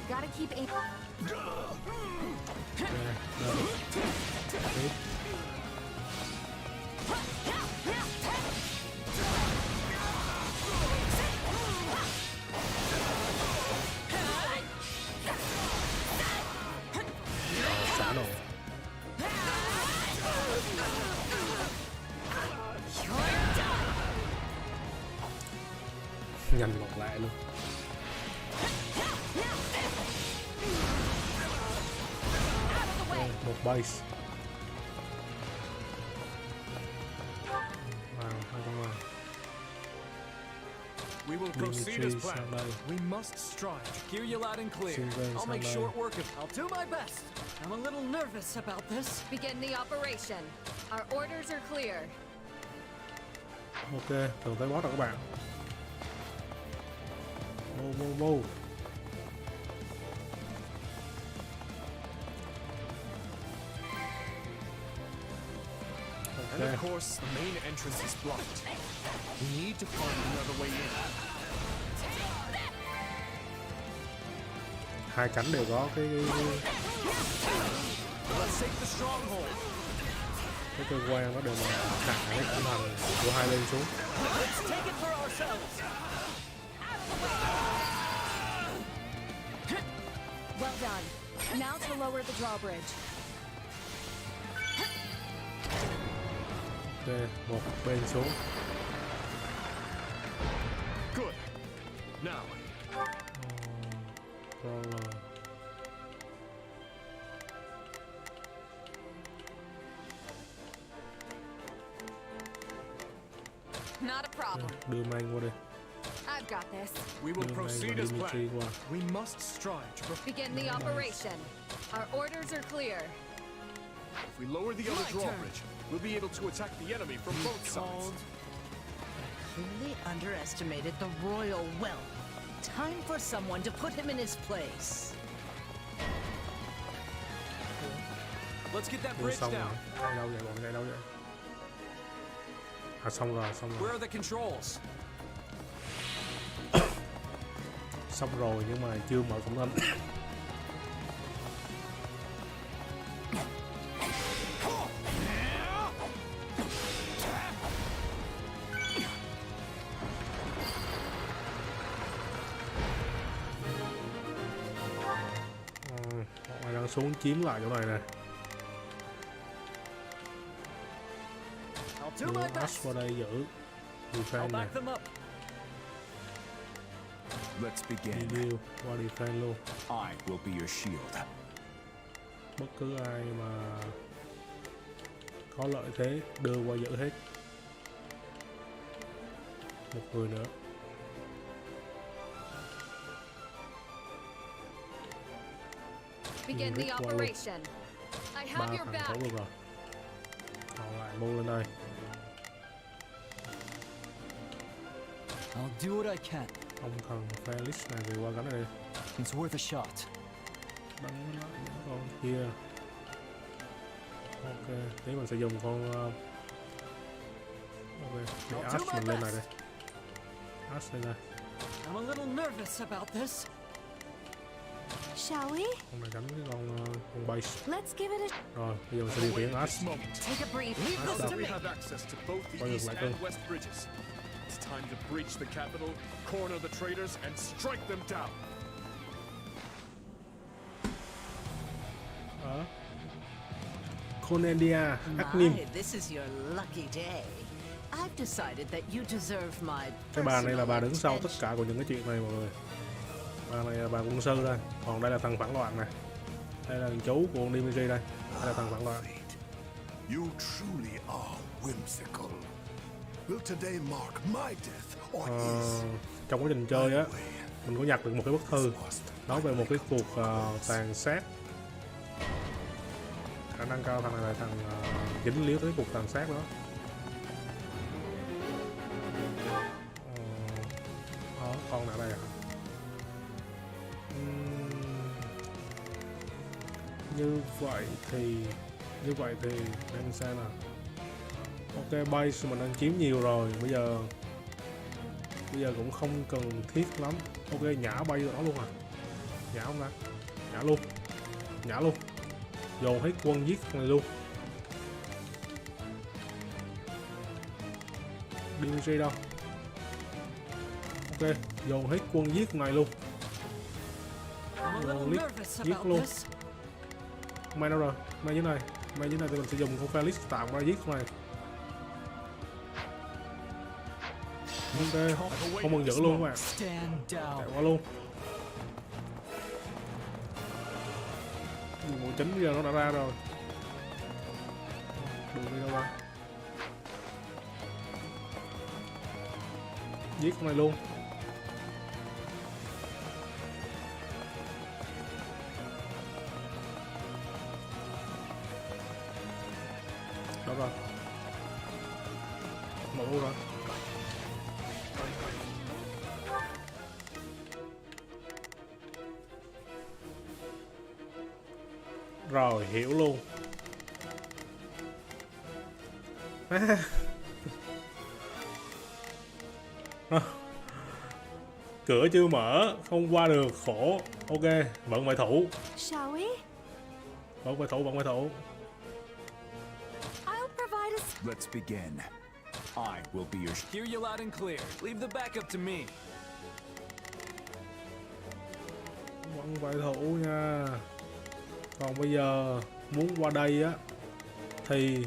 Speaker 7: Gotta keep aim.
Speaker 1: Xả nổ. Nhanh ngọt lẹ luôn. Một base. Hai con này.
Speaker 6: We will proceed as
Speaker 1: Dimitri sang
Speaker 6: planned.
Speaker 1: đây.
Speaker 6: We must strive.
Speaker 8: Hear you loud and clear.
Speaker 1: Xin vâng
Speaker 8: I'll
Speaker 1: sang
Speaker 8: make
Speaker 1: đây.
Speaker 8: short work of. I'll do my best. I'm a little nervous about this.
Speaker 2: Begin the operation. Our orders are clear.
Speaker 1: Ok, thường tới boss rồi các bạn. Vô.
Speaker 6: And of course, the main entrance is blocked. We need to find another way in.
Speaker 1: Hai cánh đều có cái
Speaker 6: Let's take the stronghold.
Speaker 1: cơ quan nó đều mà hạ cái cánh thành của hai bên xuống.
Speaker 8: Let's take it for ourselves.
Speaker 2: Well done. Now to lower the drawbridge.
Speaker 1: Ok, một bên xuống.
Speaker 6: Good. Now,
Speaker 1: Roller.
Speaker 2: Not a problem.
Speaker 1: Đưa mang qua đây.
Speaker 2: I've got this.
Speaker 6: we will
Speaker 1: Đưa mang
Speaker 6: proceed
Speaker 1: qua
Speaker 6: as
Speaker 1: Dimitri
Speaker 6: planned.
Speaker 1: qua.
Speaker 6: We must strive to
Speaker 2: Begin the operation. Our orders are clear.
Speaker 6: If we lower the other
Speaker 8: My turn.
Speaker 6: drawbridge, we'll be able to attack the enemy from both sides.
Speaker 9: Clearly underestimated the royal wealth. Time for someone to put him in his place.
Speaker 8: Let's get that
Speaker 1: Đưa
Speaker 8: bridge
Speaker 1: xong rồi.
Speaker 8: down.
Speaker 1: Chạy đâu vậy bọn, chạy đâu vậy? À xong rồi.
Speaker 8: Where are the controls?
Speaker 1: Xong rồi nhưng mà chưa mở cổng thanh. Bọn này đang xuống chiếm lại chỗ này nè.
Speaker 8: I'll do
Speaker 1: Đưa
Speaker 8: my
Speaker 1: Ash
Speaker 8: best.
Speaker 1: qua đây giữ. Defend
Speaker 8: I'll
Speaker 1: nè.
Speaker 8: back them up.
Speaker 4: Let's begin.
Speaker 1: Đi qua defend luôn.
Speaker 4: I will be your shield.
Speaker 1: Bất cứ ai mà có lợi thế đưa qua giữ hết. Một người nữa.
Speaker 2: Begin the
Speaker 1: Ingrid qua luôn.
Speaker 2: operation. I
Speaker 1: Ba
Speaker 2: have your
Speaker 1: thằng
Speaker 2: back.
Speaker 1: tốt được rồi. Còn lại mua lên đây.
Speaker 3: I'll do what I can.
Speaker 1: Ông thần Felix này thì qua cái này đi.
Speaker 3: It's worth a shot.
Speaker 1: Bắn lại những con kia. Ok, thế mình sẽ dùng con ok, để Ash mình lên này đây. Ash lên này.
Speaker 8: I'm a little nervous about this.
Speaker 5: Shall we?
Speaker 1: Con này đánh cái con base.
Speaker 5: Let's give it a...
Speaker 1: Rồi, bây giờ mình sẽ điều khiển Ash.
Speaker 7: Take a breath.
Speaker 1: Ash đâu?
Speaker 6: We have access to both the
Speaker 1: Quay ngược
Speaker 6: east
Speaker 1: lại cơ.
Speaker 6: and west bridges. It's time to breach the capital, corner the traitors, and strike them down.
Speaker 1: Cornelia, ác nghiêm.
Speaker 9: My, this is your lucky day. I've decided that you deserve my
Speaker 1: Cái bà này là bà đứng
Speaker 9: personal
Speaker 1: sau tất cả của những cái chuyện này mọi người. Bà này là bà quân sư đây. Còn đây là thằng phản loạn này. Đây là chú của con Dimitri đây. Đây là thằng phản loạn.
Speaker 4: You truly are whimsical. Will today mark my death or his?
Speaker 1: Trong quá trình chơi á, mình có nhặt được một cái bức thư nói về một cái cuộc tàn sát. Khả năng cao thằng này là thằng dính líu tới cuộc tàn sát đó. Con nào đây à? Như vậy thì đang xem nào. Ok, base mình đang chiếm nhiều rồi, bây giờ cũng không cần thiết lắm. Ok, nhả bay nó luôn à? Nhả không ta? Nhả luôn, dồn hết quân giết này luôn. Dimitri đâu? Ok, dồn hết quân giết này luôn.
Speaker 8: I'm a little
Speaker 1: Dồn
Speaker 8: nervous
Speaker 1: giết
Speaker 8: about
Speaker 1: luôn.
Speaker 8: this.
Speaker 1: May đâu rồi? May dưới này thì mình sẽ dùng con Felix tạm ra giết con này. Ok, không cần giữ luôn các bạn.
Speaker 3: Stand
Speaker 1: Chạy
Speaker 3: down.
Speaker 1: qua luôn. Mùa chính giờ nó đã ra rồi. Đường đi đâu ra? Giết con này luôn. Đâu rồi? Mở rồi. Rồi, hiểu luôn. Cửa chưa mở, không qua được, khổ. Ok, vận ngoại thủ.
Speaker 5: Shall we?
Speaker 1: Vận ngoại thủ.
Speaker 5: I'll provide us...
Speaker 4: Let's begin. I will be your
Speaker 3: Hear you loud and clear. Leave the backup to me.
Speaker 1: Vận ngoại thủ nha. Còn bây giờ muốn qua đây á thì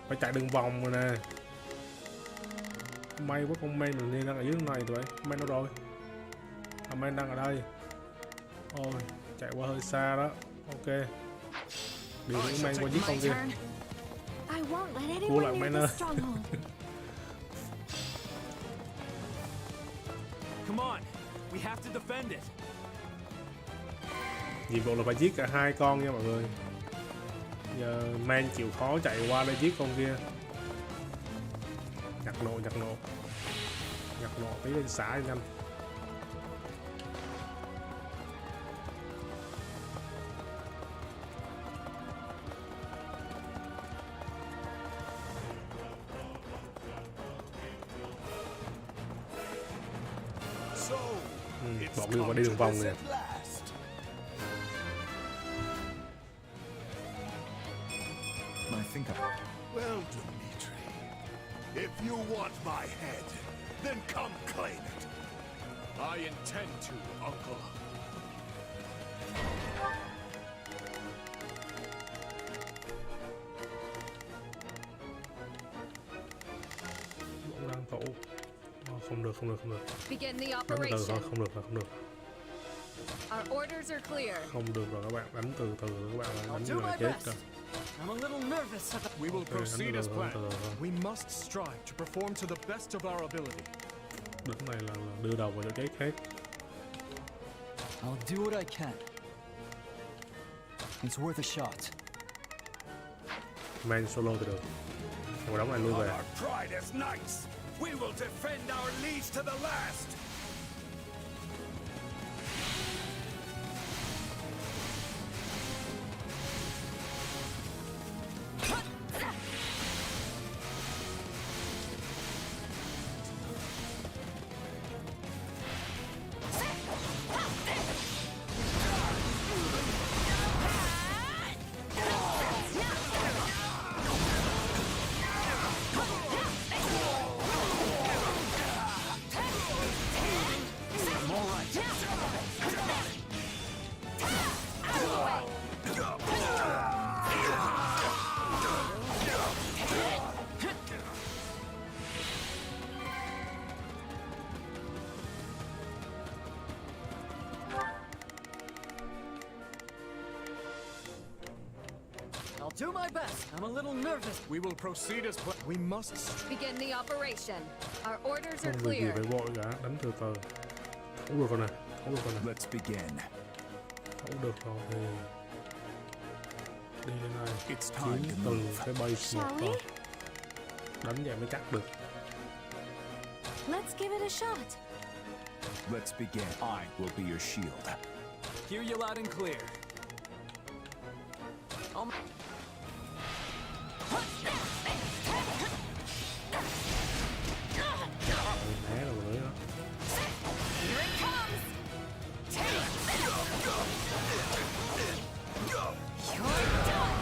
Speaker 1: phải chạy đường vòng rồi nè. May quá con men mình đang ở dưới này tụi ấy. Men đâu rồi? Men đang ở đây. Ôi, chạy qua hơi xa đó. Ok. Điều khiển men qua giết con kia.
Speaker 5: I won't let
Speaker 1: Cua lại
Speaker 5: anyone
Speaker 1: men
Speaker 5: near
Speaker 1: ơi.
Speaker 5: the stronghold.
Speaker 3: Come on. We have to defend it.
Speaker 1: Nhiệm vụ là phải giết cả hai con nha mọi người. Giờ man chịu khó chạy qua đây giết con kia. Nhặt nộ tí lên xả cho nhanh. Bọn đưa vào đi đường vòng nè.
Speaker 4: I think well, Dimitri, if you want my head, then come claim it.
Speaker 6: I intend to, Uncle.
Speaker 1: Bọn đang thủ. Không được.
Speaker 2: Begin the
Speaker 1: Đánh từ thôi,
Speaker 2: operation.
Speaker 1: không được.
Speaker 2: Our orders are clear.
Speaker 1: Không được rồi các bạn, đánh từ các bạn ơi, đánh như
Speaker 8: do
Speaker 1: là
Speaker 8: my
Speaker 1: chết
Speaker 8: best.
Speaker 1: rồi.
Speaker 8: I'm a little nervous about...
Speaker 6: We will
Speaker 1: Okay,
Speaker 6: proceed as planned.
Speaker 1: từ.
Speaker 6: We must strive to perform to the best of our ability.
Speaker 1: Đứng này là đưa đầu vào chỗ chết hết.
Speaker 3: I'll do what I can. It's worth a shot.
Speaker 1: Man solo thì được. Ngồi đóng này lui về.
Speaker 4: Our pride as knights. We will defend our liege to the last.
Speaker 8: I'll do my best. I'm a little nervous.
Speaker 6: We will proceed as planned. We must
Speaker 2: Begin the operation. Our orders are
Speaker 1: Không việc gì
Speaker 2: clear.
Speaker 1: phải vội cả, đánh từ từ. Thấu được rồi nè, thấu được rồi nè.
Speaker 4: Let's begin.
Speaker 1: Thấu được rồi thì đi lên này,
Speaker 4: It's time
Speaker 1: kiếm
Speaker 4: to
Speaker 1: từ
Speaker 4: move.
Speaker 1: cái base một
Speaker 5: Shall we?
Speaker 1: thôi. Đánh vậy mới chắc được.
Speaker 5: Let's give it a shot.
Speaker 4: Let's begin. I will be your shield.
Speaker 3: Hear you loud and clear.
Speaker 1: Né rồi nữa.
Speaker 7: Here it comes! You're done!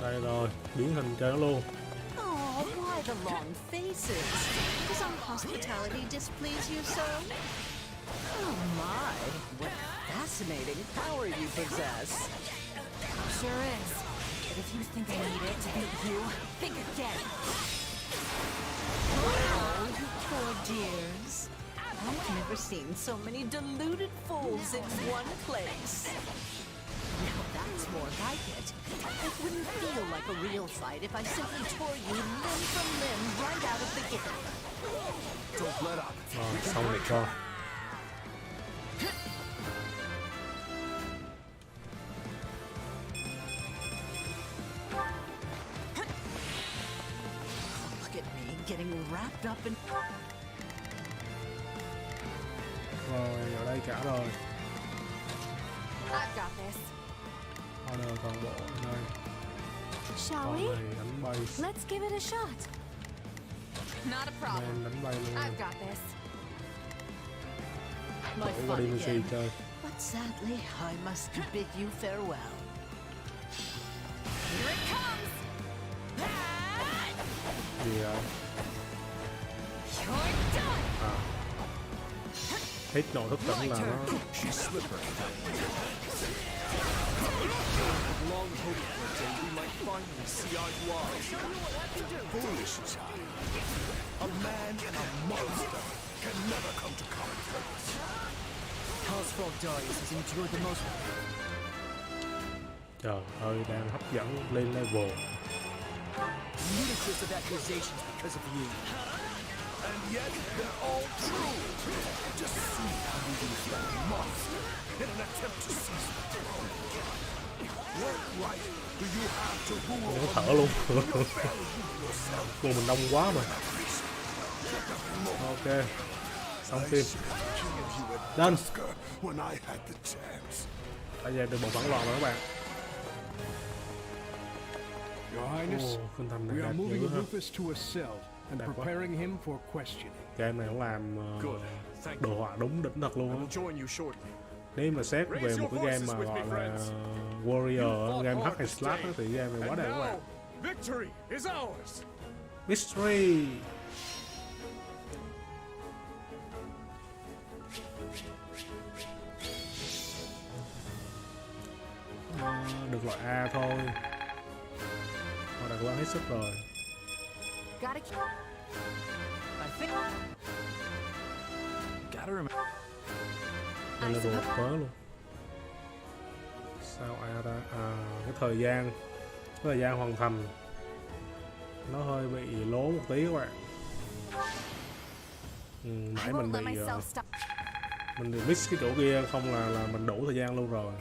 Speaker 1: Đây rồi, biến hình cho nó luôn.
Speaker 9: Oh, why the long faces? Does our hospitality displease you so? Oh my, what fascinating power you possess.
Speaker 7: Sure is. But if you think I need it to beat you, think again.
Speaker 9: Oh, you poor dears. I've never seen so many deluded fools in one place. Now that's more like it. It wouldn't feel like a real fight if I simply tore you limb from limb right out of the gate.
Speaker 4: Don't let up.
Speaker 1: Rồi, xong rồi cho.
Speaker 9: Look at me getting wrapped up in...
Speaker 1: Rồi, ở đây cả rồi.
Speaker 2: I've got this.
Speaker 1: Order toàn bộ ở đây.
Speaker 5: Shall
Speaker 1: Con
Speaker 5: we?
Speaker 1: này đánh bay.
Speaker 5: Let's give it a shot.
Speaker 2: Not a problem.
Speaker 1: Nên đánh bay luôn.
Speaker 2: I've got this.
Speaker 9: My
Speaker 1: Đổ qua
Speaker 9: fun
Speaker 1: DMC
Speaker 9: again.
Speaker 1: chơi.
Speaker 9: But sadly, I must bid you farewell.
Speaker 7: Here it comes!
Speaker 1: Gì vậy?
Speaker 7: You're done!
Speaker 1: À. Hít nổ thức tỉnh là nó
Speaker 4: She's slippery.
Speaker 6: long hope for a day we might finally see eye to eye.
Speaker 4: Foolish child. A man and a monster can never come to common terms.
Speaker 8: Household Darius has endured the most.
Speaker 1: trời ơi đang hấp dẫn lên level.
Speaker 8: Ludicrous of accusations because of you.
Speaker 4: And yet they're all true. Just see how you use that monster in an attempt to seize the throne. What right do you have to rule
Speaker 1: Nó
Speaker 4: over
Speaker 1: thở luôn.
Speaker 4: me? You barely rule yourself.
Speaker 1: Cô mình đông quá mà. Ok. Xong phim. Done.
Speaker 4: When I had the chance.
Speaker 1: Đã về được bộ phản loạn rồi các bạn.
Speaker 10: Your Highness,
Speaker 1: Ồ, khinh thành này
Speaker 10: we are
Speaker 1: đẹp
Speaker 10: moving
Speaker 1: dữ ha.
Speaker 10: Rufus to a cell and
Speaker 1: Đẹp quá.
Speaker 10: preparing him for questioning.
Speaker 1: Game này nó làm
Speaker 6: Good. Thank you.
Speaker 1: đồ họa đúng đỉnh thật
Speaker 6: I
Speaker 1: luôn
Speaker 6: will
Speaker 1: á.
Speaker 6: join you shortly.
Speaker 1: Nếu mà xét về một cái game mà gọi là Warrior, game hack and slash á, thì game này quá
Speaker 6: And
Speaker 1: đẹp các
Speaker 6: now,
Speaker 1: bạn.
Speaker 6: victory is ours.
Speaker 1: Mystery. Được loại A thôi. Họ đã cố gắng hết sức rồi.
Speaker 2: Gotta keep.
Speaker 8: I think. Gotta remember.
Speaker 1: Đây là đồ phớ luôn. Sao A ta? À, cái thời gian hoàn thành nó hơi bị lố một tí các bạn. Nãy mình bị mix cái chỗ kia không là mình đủ thời gian luôn rồi.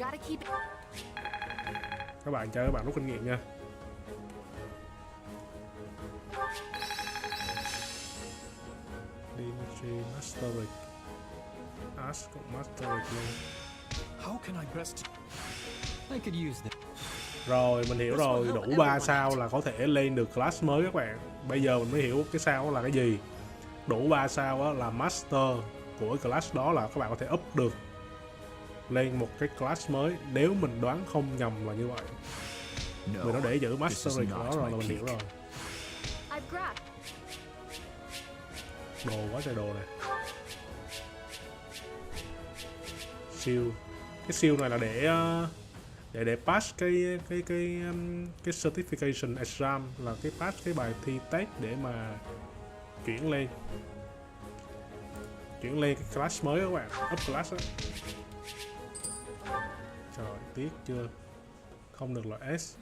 Speaker 1: Các bạn chơi, các bạn rút kinh nghiệm nha. Dimitri Masteric, Ask cũng Masteric luôn.
Speaker 3: How can I best? I could use that.
Speaker 1: Rồi mình hiểu rồi, đủ 3 sao là có thể lên được class mới các bạn. Bây giờ mình mới hiểu cái sao là cái gì. Đủ 3 sao á, là master của cái class đó là các bạn có thể up được lên một cái class mới, nếu mình đoán không nhầm là như vậy. Mình nó để giữ mastery đó rồi là mình hiểu rồi. Đồ quá trời đồ này. Siêu. Cái siêu này là để pass cái certification exam, là cái pass cái bài thi test để mà chuyển lên cái class mới đó các bạn, up class đó. Trời, tiếc chưa, không được là S.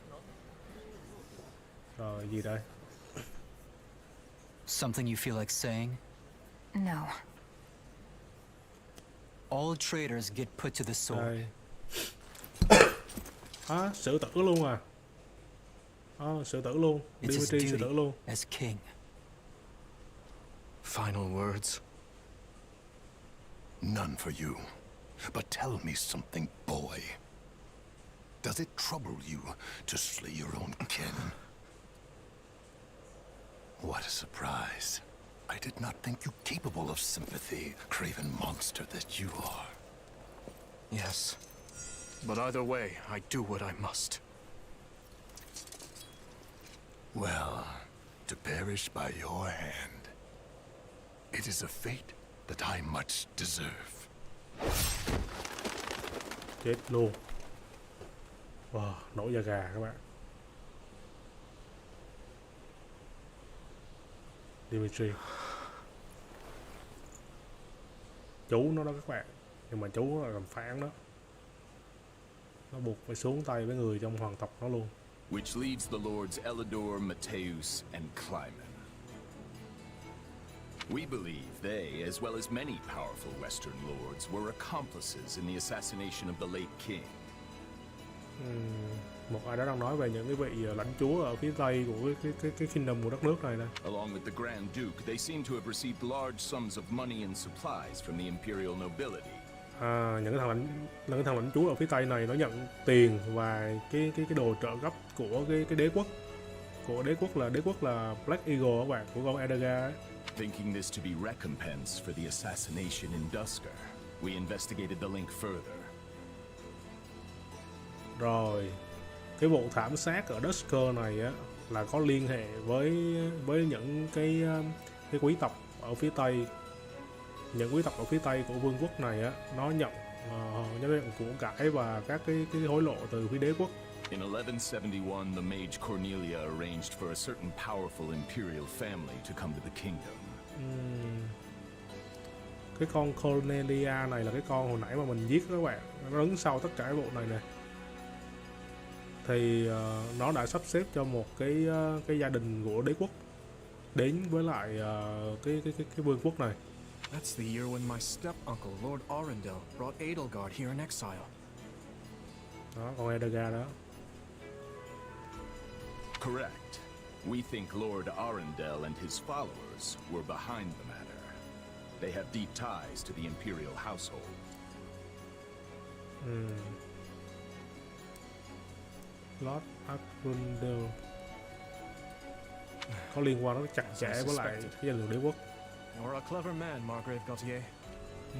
Speaker 1: Rồi gì đây?
Speaker 8: Something you feel like saying?
Speaker 7: No.
Speaker 8: All traitors get put to the sword.
Speaker 1: Đây. Xử tử luôn à? Xử tử luôn. Dimitri xử tử luôn.
Speaker 8: As king.
Speaker 4: Final words? None for you. But tell me something, boy. Does it trouble you to slay your own kin? What a surprise. I did not think you capable of sympathy, craven monster that you are.
Speaker 6: Yes. But either way, I do what I must.
Speaker 4: Well, to perish by your hand, it is a fate that I much deserve.
Speaker 1: Chết luôn. Wow, nổi da gà các bạn. Dimitri. Chú nó đó các bạn. Nhưng mà chú nó là làm phản đó. Nó buộc phải xuống tay với người trong hoàng tộc nó luôn.
Speaker 11: Which leads the lords Elidor, Mateus, and Clymen. We believe they, as well as many powerful Western lords, were accomplices in the assassination of the late king.
Speaker 1: Một ai đó đang nói về những cái vị lãnh chúa ở phía tây của cái kingdom của đất nước này nè.
Speaker 11: Along with the Grand Duke, they seem to have received large sums of money and supplies from the imperial nobility.
Speaker 1: Những cái thằng lãnh chúa ở phía tây này nó nhận tiền và cái đồ trợ cấp của cái đế quốc. Của đế quốc là Black Egles các bạn, của con Edgar ấy.
Speaker 11: Thinking this to be recompense for the assassination in Dusker, we investigated the link further.
Speaker 1: Rồi, cái vụ thảm sát ở Dusker này á là có liên hệ với những cái quý tộc ở phía tây. Những quý tộc ở phía tây của vương quốc này á, nó nhận của cải và các cái hối lộ từ phía đế quốc.
Speaker 11: In 1171, the mage Cornelia arranged for a certain powerful imperial family to come to the kingdom.
Speaker 1: Cái con Cornelia này là cái con hồi nãy mà mình giết các bạn, nó đứng sau tất cả cái vụ này nè. Thì nó đã sắp xếp cho một cái gia đình của đế quốc đến với lại cái vương quốc này.
Speaker 6: That's the year when my step-uncle, Lord Arundel, brought Edelgard here in exile.
Speaker 1: Đó, con Edgar đó.
Speaker 11: Correct. We think Lord Arundel and his followers were behind the matter. They have deep ties to the imperial household.
Speaker 1: Lord Arundel có liên quan rất chặt chẽ với lại cái gia đình đế quốc.
Speaker 6: You're a clever man, Margrave Gautier.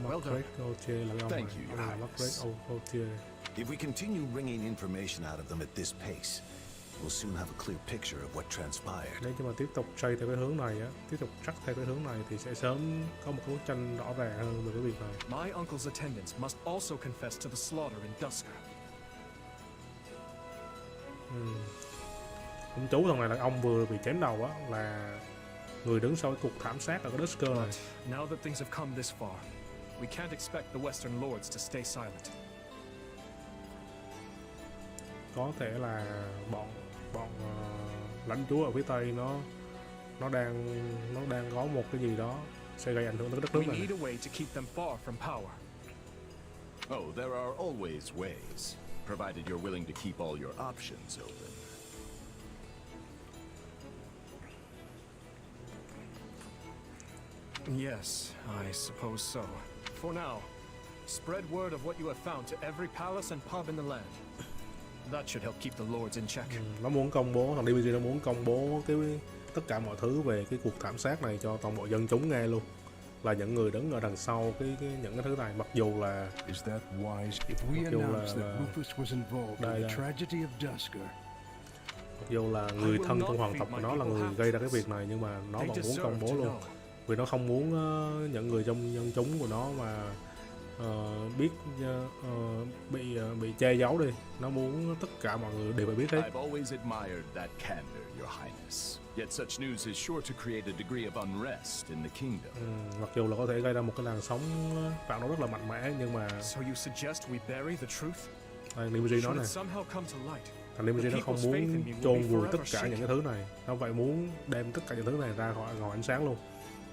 Speaker 1: Margrave Gautier là
Speaker 4: Thank you, Your
Speaker 1: Margrave Gautier.
Speaker 12: If we continue wringing information out of them at this pace, we'll soon have a clear picture of what transpired.
Speaker 1: Nếu như mà tiếp tục trade theo cái hướng này á, tiếp tục track theo cái hướng này thì sẽ sớm có một bức tranh rõ ràng hơn về cái việc này.
Speaker 6: My uncle's attendants must also confess to the slaughter in Dusker.
Speaker 1: Ông chú thằng này là ông vừa bị chém đầu á, là người đứng sau cái cuộc thảm sát ở cái Dusker này.
Speaker 6: Now that things have come this far, we can't expect the Western lords to stay silent.
Speaker 1: Có thể là bọn lãnh chúa ở phía tây nó đang có một cái gì đó sẽ gây ảnh hưởng tới đất nước
Speaker 6: We
Speaker 1: này.
Speaker 6: need a way to keep them far from power.
Speaker 11: Oh, there are always ways, provided you're willing to keep all your options open.
Speaker 6: Yes, I suppose so. For now, spread word of what you have found to every palace and pub in the land. That should help keep the lords in check.
Speaker 1: Nó muốn công bố, thằng DBG nó muốn công bố tất cả mọi thứ về cái cuộc thảm sát này cho toàn bộ dân chúng nghe luôn, là những người đứng ở đằng sau những cái thứ này, mặc dù là
Speaker 10: Is that wise? If we announce that Rufus was involved in the tragedy of Dusker,
Speaker 1: mặc dù là người thân trong hoàng tộc của nó là người gây ra cái việc này, nhưng mà nó vẫn muốn công bố luôn, vì nó không muốn những người trong dân chúng của nó mà biết bị che giấu đi. Nó muốn tất cả mọi người đều phải biết hết.
Speaker 11: I've always admired that candor, Your Highness. Yet such news is sure to create a degree of unrest in the kingdom.
Speaker 1: Mặc dù là có thể gây ra một cái làn sóng phản đối rất là mạnh mẽ, nhưng mà
Speaker 6: So you suggest we bury the truth?
Speaker 1: thằng DBG nói này, thằng DBG nó không muốn chôn vùi tất cả những cái thứ này, nó phải muốn đem tất cả những thứ này ra khỏi ngoài ánh sáng luôn,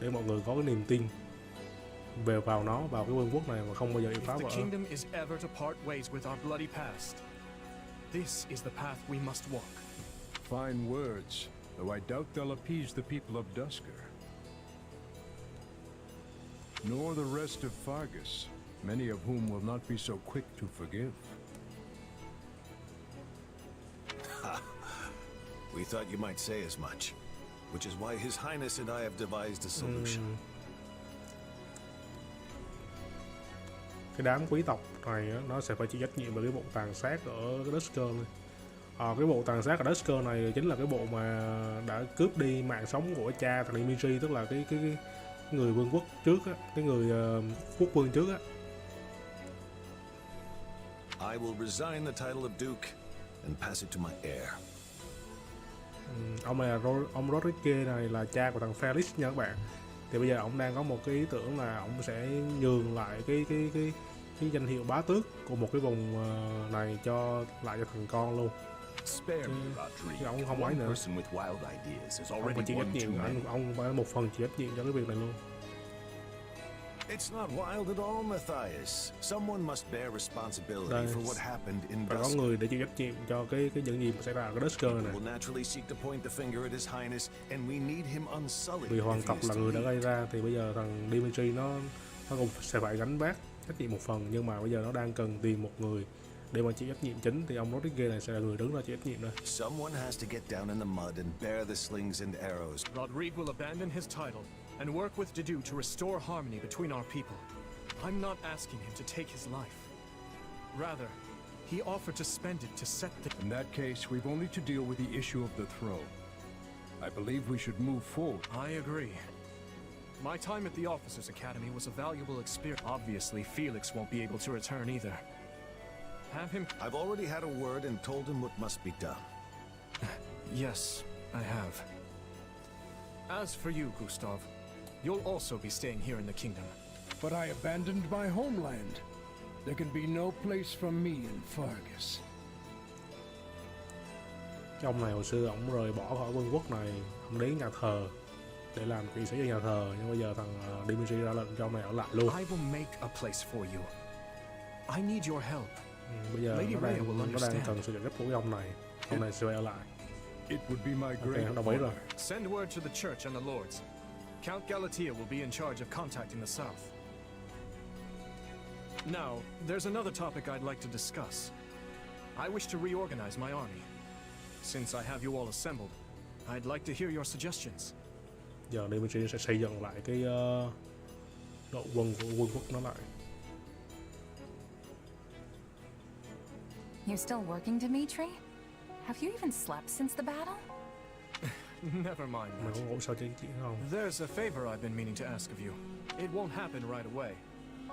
Speaker 1: để mọi người có cái niềm tin vào nó, vào cái vương quốc này mà không bao giờ bị phá vỡ.
Speaker 6: The kingdom is ever to part ways with our bloody past. This is the path we must walk.
Speaker 10: fine words, though I doubt they'll appease the people of Dusker. Nor the rest of Fargus, many of whom will not be so quick to forgive.
Speaker 12: We thought you might say as much, which is why His Highness and I have devised a solution.
Speaker 1: Cái đám quý tộc này á, nó sẽ phải chịu trách nhiệm về cái vụ tàn sát ở cái Dusker này. Cái vụ tàn sát ở Dusker này chính là cái bộ mà đã cướp đi mạng sống của cha thằng Dimitri, tức là cái người vương quốc trước á, cái người quốc vương trước á.
Speaker 12: I will resign the title of Duke and pass it to my heir.
Speaker 1: Ông này là ông Rodriguez này là cha của thằng Felix nha các bạn. Thì bây giờ ông đang có một cái ý tưởng là ông sẽ nhường lại cái danh hiệu bá tước của một cái vùng này lại cho thằng con luôn. Chứ ông không ấy nữa. Ông phải chịu trách nhiệm, ông phải một phần chịu trách nhiệm cho cái việc này luôn.
Speaker 12: It's not wild at all, Matthias. Someone must bear responsibility for what happened in
Speaker 1: Phải có người để chịu trách nhiệm cho cái những gì mà xảy ra ở cái Dusker này.
Speaker 12: Will naturally seek to point the finger at His Highness, and we need him unsullied.
Speaker 1: Vì hoàng tộc là người đã gây ra, thì bây giờ thằng Dimitri nó cũng sẽ phải gánh vác trách nhiệm một phần, nhưng mà bây giờ nó đang cần tìm một người để mà chịu trách nhiệm chính, thì ông Rodriguez này sẽ là người đứng ra chịu trách nhiệm đây.
Speaker 12: Someone has to get down in the mud and bear the slings and arrows.
Speaker 6: Rodrigue will abandon his title and work with Dedu to restore harmony between our people. I'm not asking him to take his life. Rather, he offered to spend it to set the...
Speaker 10: In that case, we've only to deal with the issue of the throne. I believe we should move forward.
Speaker 6: I agree. My time at the Officers' Academy was a valuable experience. Obviously, Felix won't be able to return either. Have him...
Speaker 12: I've already had a word and told him what must be done.
Speaker 6: Yes, I have. As for you, Gustav, you'll also be staying here in the kingdom.
Speaker 10: But I abandoned my homeland. There can be no place for me in Fargus.
Speaker 1: Cái ông này hồi xưa ông rời bỏ khỏi vương quốc này, ông đến nhà thờ để làm kỵ sĩ ở nhà thờ, nhưng bây giờ thằng Dimitri ra lệnh cho ông này ở lại luôn.
Speaker 6: I will make a place for you. I need your help.
Speaker 1: Bây giờ nó đang cần sự trợ giúp của ông này sẽ ở lại.
Speaker 10: It would be my great
Speaker 1: đồng ý rồi.
Speaker 6: Send word to the church and the lords. Count Galatea will be in charge of contacting the south. Now, there's another topic I'd like to discuss. I wish to reorganize my army. Since I have you all assembled, I'd like to hear your suggestions.
Speaker 1: Giờ Dimitri sẽ xây dựng lại cái đội quân của vương quốc nó lại.
Speaker 7: You're still working, Dimitri? Have you even slept since the battle?
Speaker 6: Never mind
Speaker 1: Mày có ngủ sau chiến chiến không?
Speaker 6: There's a favor I've been meaning to ask of you. It won't happen right away,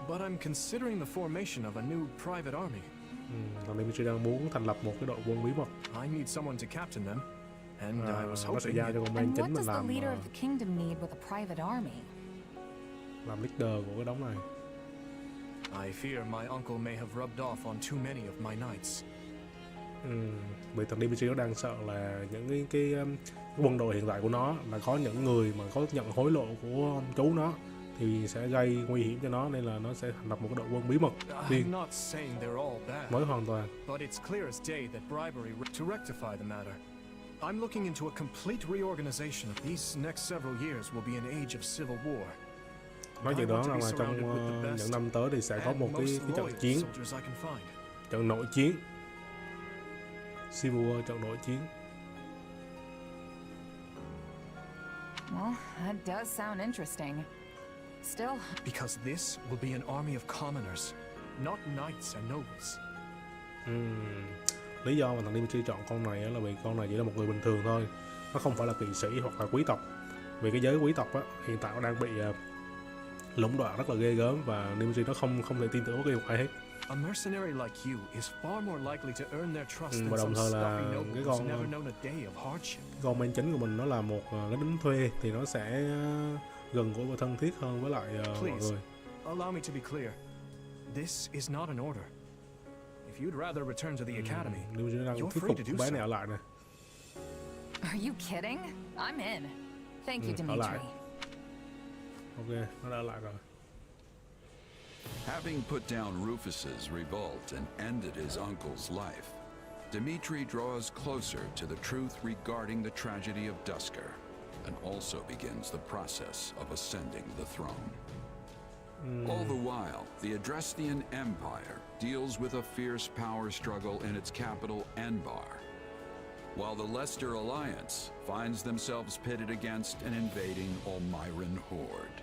Speaker 6: but I'm considering the formation of a new private army.
Speaker 1: Thằng Dimitri đang muốn thành lập một cái đội quân bí mật.
Speaker 6: I need someone to captain them, and I was
Speaker 1: nó sẽ
Speaker 6: hoping.
Speaker 1: giao cho con Ben
Speaker 7: And
Speaker 1: chính
Speaker 7: what
Speaker 1: mình
Speaker 7: does the
Speaker 1: làm
Speaker 7: leader of the kingdom need with a private army?
Speaker 1: làm leader của cái đống này.
Speaker 6: I fear my uncle may have rubbed off on too many of my knights.
Speaker 1: Vì thằng Dimitri nó đang sợ là những cái quân đội hiện tại của nó là có những người mà có nhận hối lộ của ông chú nó thì sẽ gây nguy hiểm cho nó, nên là nó sẽ thành lập một cái đội quân bí mật riêng mới hoàn toàn.
Speaker 6: I'm looking into a complete reorganization of these next several years will be an age of civil war.
Speaker 1: Nói chuyện đó rằng là trong những năm tới thì sẽ có một cái trận chiến, trận nội chiến, civil war, trận nội chiến.
Speaker 7: Well, that does sound interesting. Still,
Speaker 6: because this will be an army of commoners, not knights and nobles.
Speaker 1: Lý do mà thằng Dimitri chọn con này là vì con này chỉ là một người bình thường thôi, nó không phải là kỵ sĩ hoặc là quý tộc. Vì cái giới quý tộc á hiện tại nó đang bị lũng đoạn rất là ghê gớm và Dimitri nó không thể tin tưởng bất kỳ một ai hết. Và đồng thời là cái con main chính của mình nó là một cái lính thuê thì nó sẽ gần gũi và thân thiết hơn với lại mọi người.
Speaker 6: Allow me to be clear. This is not an order. If you'd rather return to the academy, you're free to do so.
Speaker 1: Bé này ở lại nè.
Speaker 7: Are you kidding? I'm in. Thank you, Dimitri.
Speaker 1: Ok, nó đã ở lại rồi.
Speaker 13: Having put down Rufus's revolt and ended his uncle's life, Dimitri draws closer to the truth regarding the tragedy of Duscur, and also begins the process of ascending the throne. All the while, the Adrestian Empire deals with a fierce power struggle in its capital, Anbar, while the Leicester Alliance finds themselves pitted against an invading Almiran horde.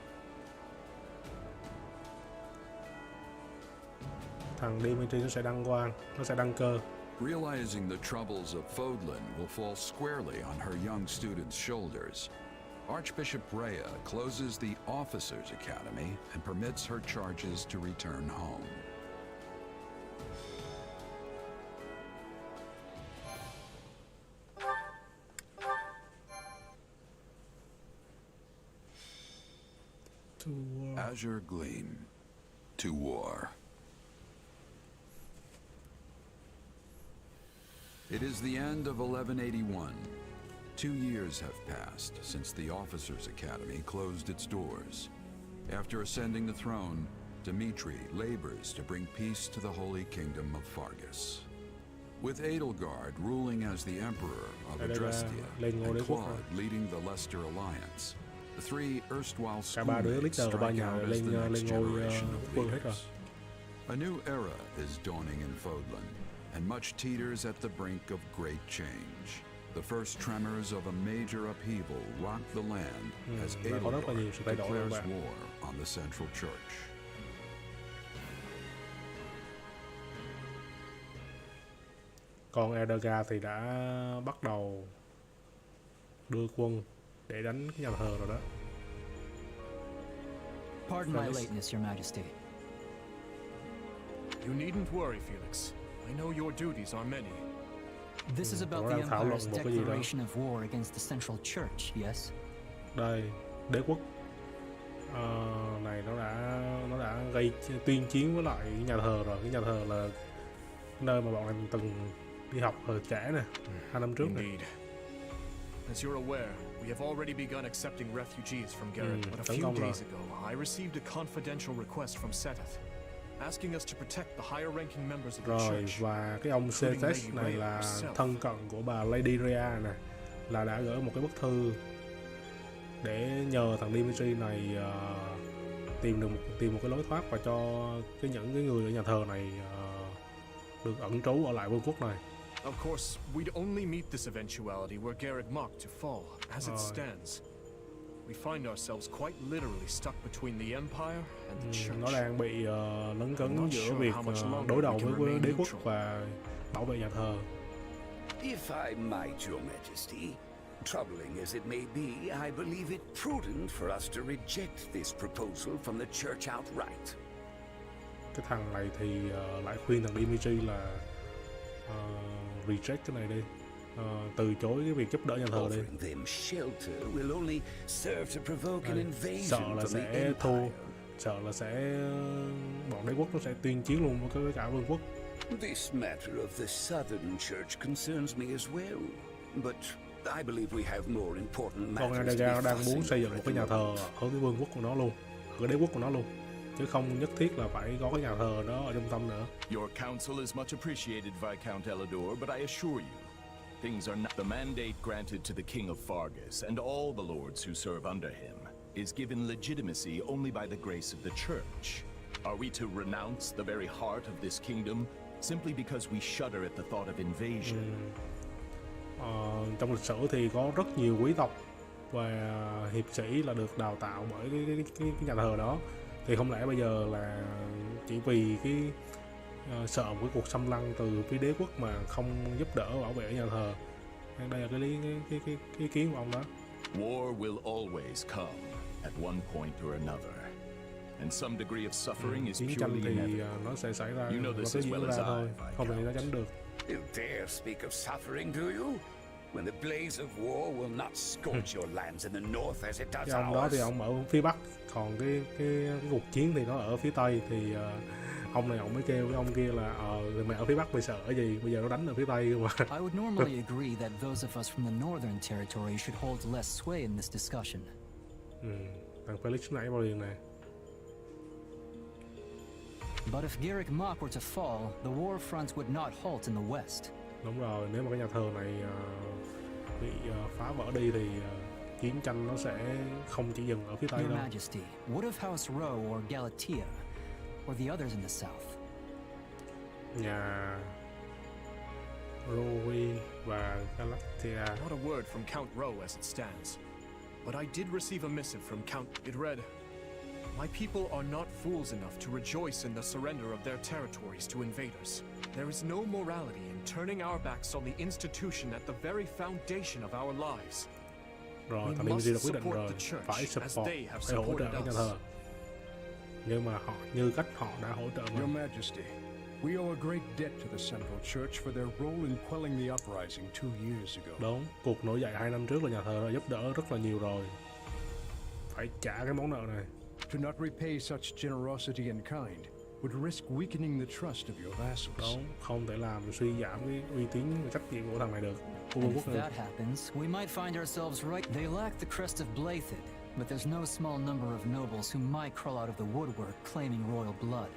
Speaker 1: Thằng Dimitri nó sẽ đăng quang, nó sẽ đăng cơ.
Speaker 13: Realizing the troubles of Fodlan will fall squarely on her young students' shoulders, Archbishop Rhea closes the Officers' Academy and permits her charges to return home.
Speaker 1: To war.
Speaker 13: Azure Gleam. To war. It is the end of 1181. 2 years have passed since the Officers' Academy closed its doors. After ascending the throne, Dimitri labors to bring peace to the Holy Kingdom of Fargus. With Edelgard ruling as the Emperor of Adrestia and Claude leading the Leicester Alliance, the three erstwhile schoolmates strike out as the next generation of leaders. A new era is dawning in Fodlan, and much teeters at the brink of great change. The first tremors of a major upheaval rock the land as Edelgard declares war on the Central Church.
Speaker 1: Còn Edelgard thì đã bắt đầu đưa quân để đánh cái nhà thờ rồi đó.
Speaker 8: Pardon my lateness, Your Majesty.
Speaker 6: You needn't worry, Felix. I know your duties are many.
Speaker 8: This is about the Empire's declaration of war against the Central Church, yes?
Speaker 1: Đây, đế quốc này nó đã gây tuyên chiến với lại cái nhà thờ rồi. Cái nhà thờ là nơi mà bọn em từng đi học thời trẻ nè, 2 năm trước này.
Speaker 6: As you're aware, we have already begun accepting refugees from Garrett, but a few days ago, I received a confidential request from Seteth, asking us to protect the higher-ranking members of the church.
Speaker 1: Rồi, và cái ông Seteth này là thân cận của bà Lady Rhea nè, là đã gửi một cái bức thư để nhờ thằng Dimitri này tìm một cái lối thoát và cho những cái người ở nhà thờ này được ẩn trú ở lại vương quốc này.
Speaker 6: Of course, we'd only meet this eventuality were Garrett mocked to fall. As it stands, we find ourselves quite literally stuck between the Empire and the Church.
Speaker 1: Nó đang bị lấn cấn giữa việc đối đầu với đế quốc và bảo vệ nhà thờ.
Speaker 14: If I might, Your Majesty, troubling as it may be, I believe it prudent for us to reject this proposal from the Church outright.
Speaker 1: Cái thằng này thì lại khuyên thằng Dimitri là reject cái này đi, từ chối cái việc giúp đỡ nhà thờ đi. Sợ là sẽ bọn đế quốc nó sẽ tuyên chiến luôn với cả vương quốc.
Speaker 14: This matter of the southern church concerns me as well, but I believe we have more important
Speaker 1: Con
Speaker 14: matters to
Speaker 1: Adaga
Speaker 14: be
Speaker 1: đang muốn
Speaker 14: fussing
Speaker 1: xây dựng
Speaker 14: over
Speaker 1: một
Speaker 14: at
Speaker 1: cái
Speaker 14: the
Speaker 1: nhà thờ
Speaker 14: moment.
Speaker 1: ở cái vương quốc của nó luôn, ở cái đế quốc của nó luôn, chứ không nhất thiết là phải có cái nhà thờ đó ở trung tâm nữa.
Speaker 11: Your counsel is much appreciated, Viscount Elidor, but I assure you, things are not. The mandate granted to the King of Fargus and all the lords who serve under him is given legitimacy only by the grace of the Church. Are we to renounce the very heart of this kingdom simply because we shudder at the thought of invasion?
Speaker 1: Trong lịch sử thì có rất nhiều quý tộc và hiệp sĩ là được đào tạo bởi cái nhà thờ đó, thì không lẽ bây giờ là chỉ vì cái sợ một cái cuộc xâm lăng từ phía đế quốc mà không giúp đỡ bảo vệ nhà thờ? Đây là cái ý kiến của ông đó.
Speaker 11: War will always come at one point or another, and some degree of suffering is
Speaker 1: Chiến
Speaker 11: purely
Speaker 1: tranh thì
Speaker 11: inevitable.
Speaker 1: nó sẽ xảy ra,
Speaker 11: You know
Speaker 1: nó
Speaker 11: this
Speaker 1: cứ
Speaker 11: as
Speaker 1: diễn
Speaker 11: well
Speaker 1: ra
Speaker 11: as I,
Speaker 1: thôi, không thể nó tránh được.
Speaker 14: You dare speak of suffering, do you? When the blaze of war will not scorch your lands in the north as it does
Speaker 1: Cái ông đó
Speaker 14: ours.
Speaker 1: thì ông ở phía bắc, còn cái cuộc chiến thì nó ở phía tây, thì ông này ông mới kêu với ông kia là mày ở phía bắc mày sợ cái gì, bây giờ nó đánh ở phía tây mà.
Speaker 8: I would normally agree that those of us from the northern territory should hold less sway in this discussion.
Speaker 1: Thằng Felix nãy vào liền này.
Speaker 8: But if Garrick Mach were to fall, the war front would not halt in the west.
Speaker 1: Đúng rồi, nếu mà cái nhà thờ này bị phá vỡ đi thì chiến tranh nó sẽ không chỉ dừng ở phía tây
Speaker 8: Your
Speaker 1: đâu.
Speaker 8: Majesty, what of House Rowe or Galatea, or the others in the south?
Speaker 1: Nhà Rowe và Galatea.
Speaker 6: Not a word from Count Rowe as it stands. But I did receive a missive from Count. It read, "My people are not fools enough to rejoice in the surrender of their territories to invaders. There is no morality in turning our backs on the institution at the very foundation of our lives."
Speaker 1: Rồi,
Speaker 6: We
Speaker 1: thằng
Speaker 6: must
Speaker 1: DMZ đã quyết định
Speaker 6: support
Speaker 1: rồi,
Speaker 6: the church
Speaker 1: phải
Speaker 6: as
Speaker 1: support,
Speaker 6: they have
Speaker 1: phải hỗ trợ
Speaker 6: supported
Speaker 1: cái nhà
Speaker 6: us.
Speaker 1: thờ. Nhưng mà họ như cách họ đã hỗ trợ
Speaker 10: Your
Speaker 1: mình.
Speaker 10: Majesty, we owe a great debt to the Central Church for their role in quelling the uprising 2 years ago.
Speaker 1: Đúng, cuộc nổi dậy 2 năm trước là nhà thờ đã giúp đỡ rất là nhiều rồi. Phải trả cái món nợ này.
Speaker 10: To not repay such generosity in kind would risk weakening the trust of your vassals.
Speaker 1: Đúng, không thể làm suy giảm cái uy tín và trách nhiệm của thằng này được, của vương
Speaker 8: And
Speaker 1: quốc
Speaker 8: if
Speaker 1: này.
Speaker 8: that happens, we might find ourselves right. They lack the crest of Blathid, but there's no small number of nobles who might crawl out of the woodwork claiming royal blood.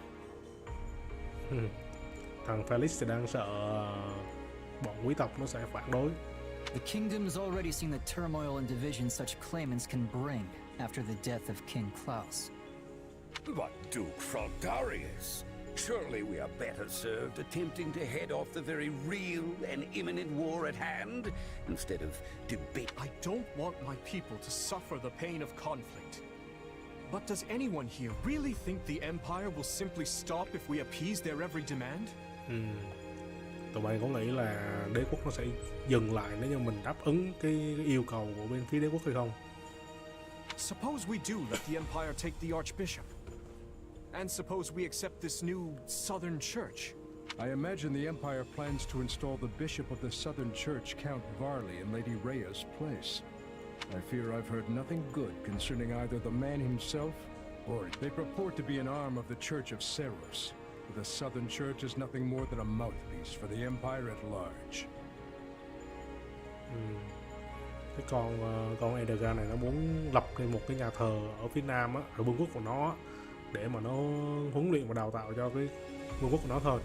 Speaker 1: Thằng Felix thì đang sợ bọn quý tộc nó sẽ phản đối.
Speaker 8: The kingdom's already seen the turmoil and division such claimants can bring after the death of King Klaus.
Speaker 14: But Duke Fraldarius, surely we are better served attempting to head off the very real and imminent war at hand instead of debate.
Speaker 6: I don't want my people to suffer the pain of conflict. But does anyone here really think the Empire will simply stop if we appease their every demand?
Speaker 1: Tụi bay có nghĩ là đế quốc nó sẽ dừng lại nếu như mình đáp ứng cái yêu cầu của bên phía đế quốc hay không?
Speaker 6: Suppose we do let the Empire take the Archbishop. And suppose we accept this new Southern Church.
Speaker 10: I imagine the Empire plans to install the Bishop of the Southern Church, Count Varley, in Lady Rhea's place. I fear I've heard nothing good concerning either the man himself or they purport to be an arm of the Church of Seros. The Southern Church is nothing more than a mouthpiece for the Empire at large.
Speaker 1: Cái con Edgar này nó muốn lập thêm một cái nhà thờ ở phía nam á, ở vương quốc của nó á, để mà nó huấn luyện và đào tạo cho cái vương quốc của nó thôi.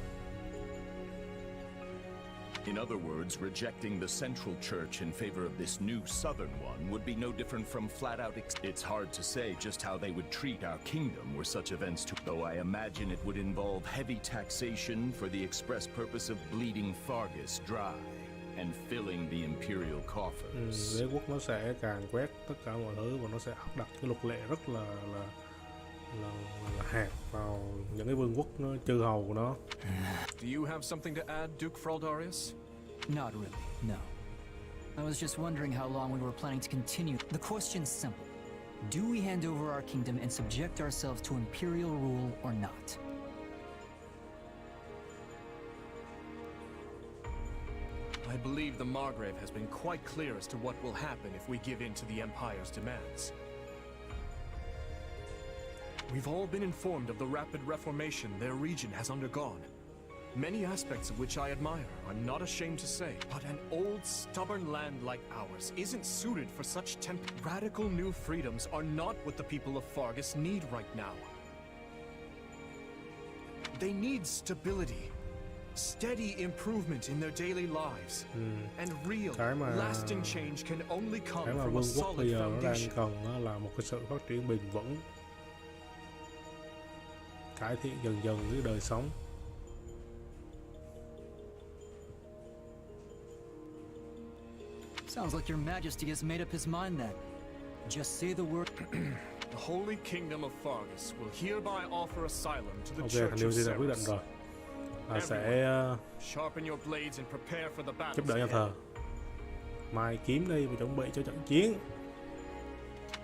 Speaker 11: In other words, rejecting the central church in favor of this new southern one would be no different from flat out it's hard to say just how they would treat our kingdom were such events to, though I imagine it would involve heavy taxation for the express purpose of bleeding Fargus dry and filling the imperial coffers.
Speaker 1: Đế quốc nó sẽ càn quét tất cả mọi thứ và nó sẽ áp đặt cái luật lệ rất là hạt vào những cái vương quốc chư hầu của nó.
Speaker 6: Do you have something to add, Duke Fraldarius?
Speaker 8: Not really, no. I was just wondering how long we were planning to continue. The question's simple. Do we hand over our kingdom and subject ourselves to imperial rule or not?
Speaker 6: I believe the Margrave has been quite clear as to what will happen if we give in to the Empire's demands. We've all been informed of the rapid reformation their region has undergone. many aspects of which I admire, I'm not ashamed to say. But an old, stubborn land like ours isn't suited for such radical new freedoms are not what the people of Fargus need right now. They need stability, steady improvement in their daily lives, and real, lasting change can only come
Speaker 1: cái mà
Speaker 6: from a
Speaker 1: vương quốc bây
Speaker 6: solid
Speaker 1: giờ nó đang
Speaker 6: foundation.
Speaker 1: cần đó là một cái sự phát triển bền vững, cải thiện dần dần cái đời sống.
Speaker 8: Sounds like your majesty has made up his mind then. Just say the word.
Speaker 6: The Holy Kingdom of Fargus will hereby offer asylum to the
Speaker 1: Ok,
Speaker 6: Church
Speaker 1: thành
Speaker 6: of
Speaker 1: Liêu đã quyết định
Speaker 6: Ceres.
Speaker 1: rồi. Là sẽ
Speaker 6: Sharpen your blades and prepare for the
Speaker 1: giúp
Speaker 6: battles
Speaker 1: đỡ nhà
Speaker 6: ahead.
Speaker 1: thờ. Mai kiếm đi và chuẩn bị cho trận chiến.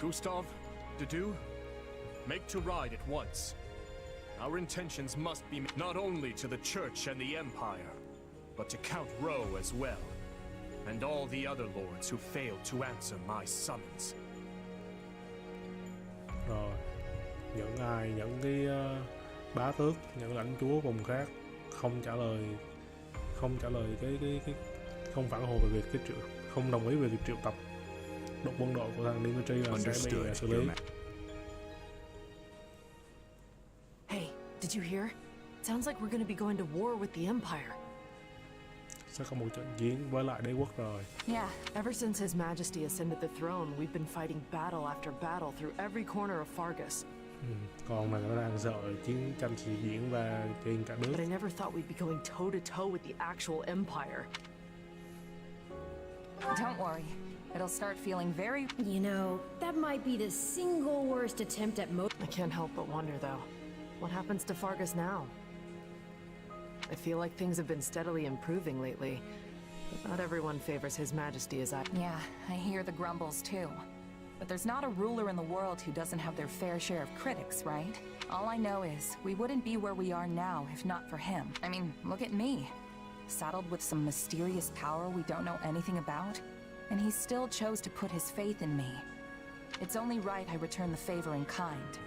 Speaker 6: Gustav, Dedu, make to ride at once. Our intentions must be not only to the Church and the Empire, but to Count Rowe as well, and all the other lords who failed to answer my summons.
Speaker 1: Rồi, những cái bá tước, những lãnh chúa vùng khác không trả lời cái không phản hồi về việc cái triệu, không đồng ý về việc triệu tập đội quân đội của thằng Dimitri là sẽ bị xử lý.
Speaker 9: Hey, did you hear? Sounds like we're gonna be going to war with the Empire.
Speaker 1: Sẽ có một trận chiến với lại đế quốc rồi.
Speaker 7: Yeah.
Speaker 9: Ever since His Majesty ascended the throne, we've been fighting battle after battle through every corner of Fargus.
Speaker 1: Còn này nó đang sợ chiến tranh sẽ diễn ra trên cả nước.
Speaker 9: But I never thought we'd be going toe to toe with the actual Empire.
Speaker 7: Don't worry. It'll start feeling very...
Speaker 5: You know, that might be the single worst attempt at
Speaker 9: I can't help but wonder, though. What happens to Fargus now? I feel like things have been steadily improving lately, but not everyone favors His Majesty as I...
Speaker 7: Yeah, I hear the grumbles too. But there's not a ruler in the world who doesn't have their fair share of critics, right? All I know is, we wouldn't be where we are now if not for him. I mean, look at me. Saddled with some mysterious power we don't know anything about, and he still chose to put his faith in me. It's only right I return the favor in kind.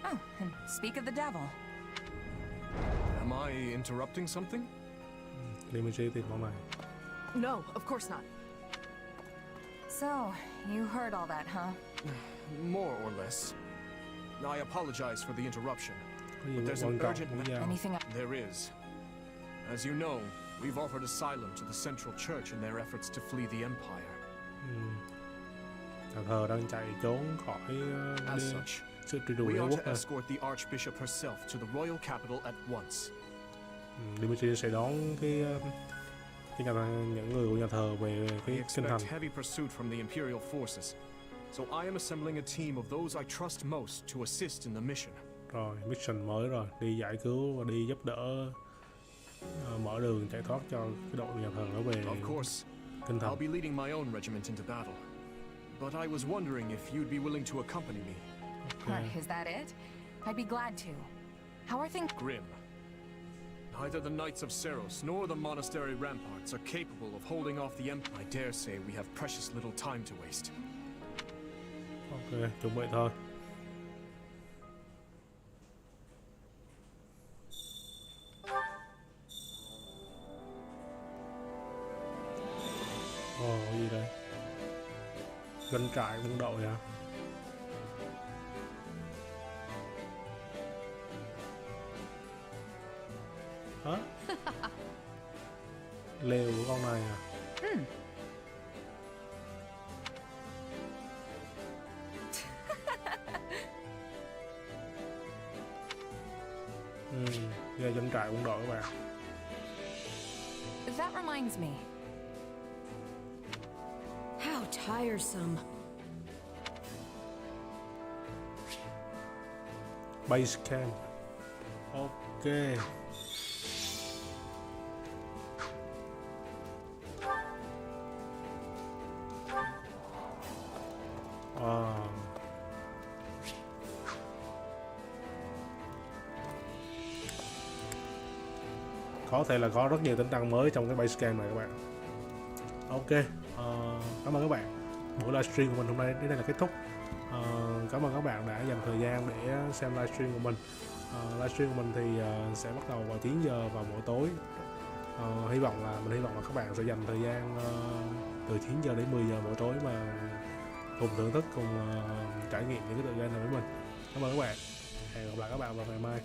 Speaker 7: Oh, and speak of the devil.
Speaker 6: Am I interrupting something?
Speaker 1: Dimitri tìm món này.
Speaker 9: No, of course not.
Speaker 7: So, you heard all that, huh?
Speaker 6: More or less. I apologize for the interruption.
Speaker 1: Có gì
Speaker 6: But there's
Speaker 1: quan
Speaker 6: an
Speaker 1: trọng
Speaker 6: urgent
Speaker 1: với nhau.
Speaker 7: Anything
Speaker 6: There is. As you know, we've offered asylum to the Central Church in their efforts to flee the Empire.
Speaker 1: Nhà thờ đang chạy trốn khỏi
Speaker 6: As such,
Speaker 1: sự truy đuổi
Speaker 6: we
Speaker 1: đế
Speaker 6: are
Speaker 1: quốc
Speaker 6: to
Speaker 1: này.
Speaker 6: escort the Archbishop herself to the royal capital at once.
Speaker 1: Dimitri sẽ đón những người của nhà thờ về
Speaker 6: We
Speaker 1: cái kinh thành.
Speaker 6: expect heavy pursuit from the Imperial forces, so I am assembling a team of those I trust most to assist in the mission.
Speaker 1: Rồi, mission mới rồi, đi giải cứu và đi giúp đỡ mở đường chạy thoát cho cái đội nhà thờ nó về
Speaker 6: Of course,
Speaker 1: kinh thành.
Speaker 6: I'll be leading my own regiment into battle, but I was wondering if you'd be willing to accompany me.
Speaker 7: Is that it? I'd be glad to. How are things?
Speaker 6: Grim. Neither the Knights of Ceros nor the monastery ramparts are capable of holding off the Empire. I dare say we have precious little time to waste.
Speaker 1: Ok, chuẩn bị thôi. Ồ, cái gì đây? Doanh trại quân đội hả? Hả? Lều của con này à? Đây là doanh trại quân đội các bạn.
Speaker 7: That reminds me.
Speaker 5: How tiresome.
Speaker 1: Base camp. Ok. Wow. Có thể là có rất nhiều tính năng mới trong cái base camp này các bạn. Ok, cảm ơn các bạn. Buổi livestream của mình hôm nay đến đây là kết thúc. Cảm ơn các bạn đã dành thời gian để xem livestream của mình. livestream của mình thì sẽ bắt đầu vào 9 giờ vào mỗi tối. Mình hy vọng là các bạn sẽ dành thời gian từ 9 giờ đến 10 giờ mỗi tối mà cùng thưởng thức, cùng trải nghiệm những cái tựa game này với mình. Cảm ơn các bạn. Hẹn gặp lại các bạn vào ngày mai.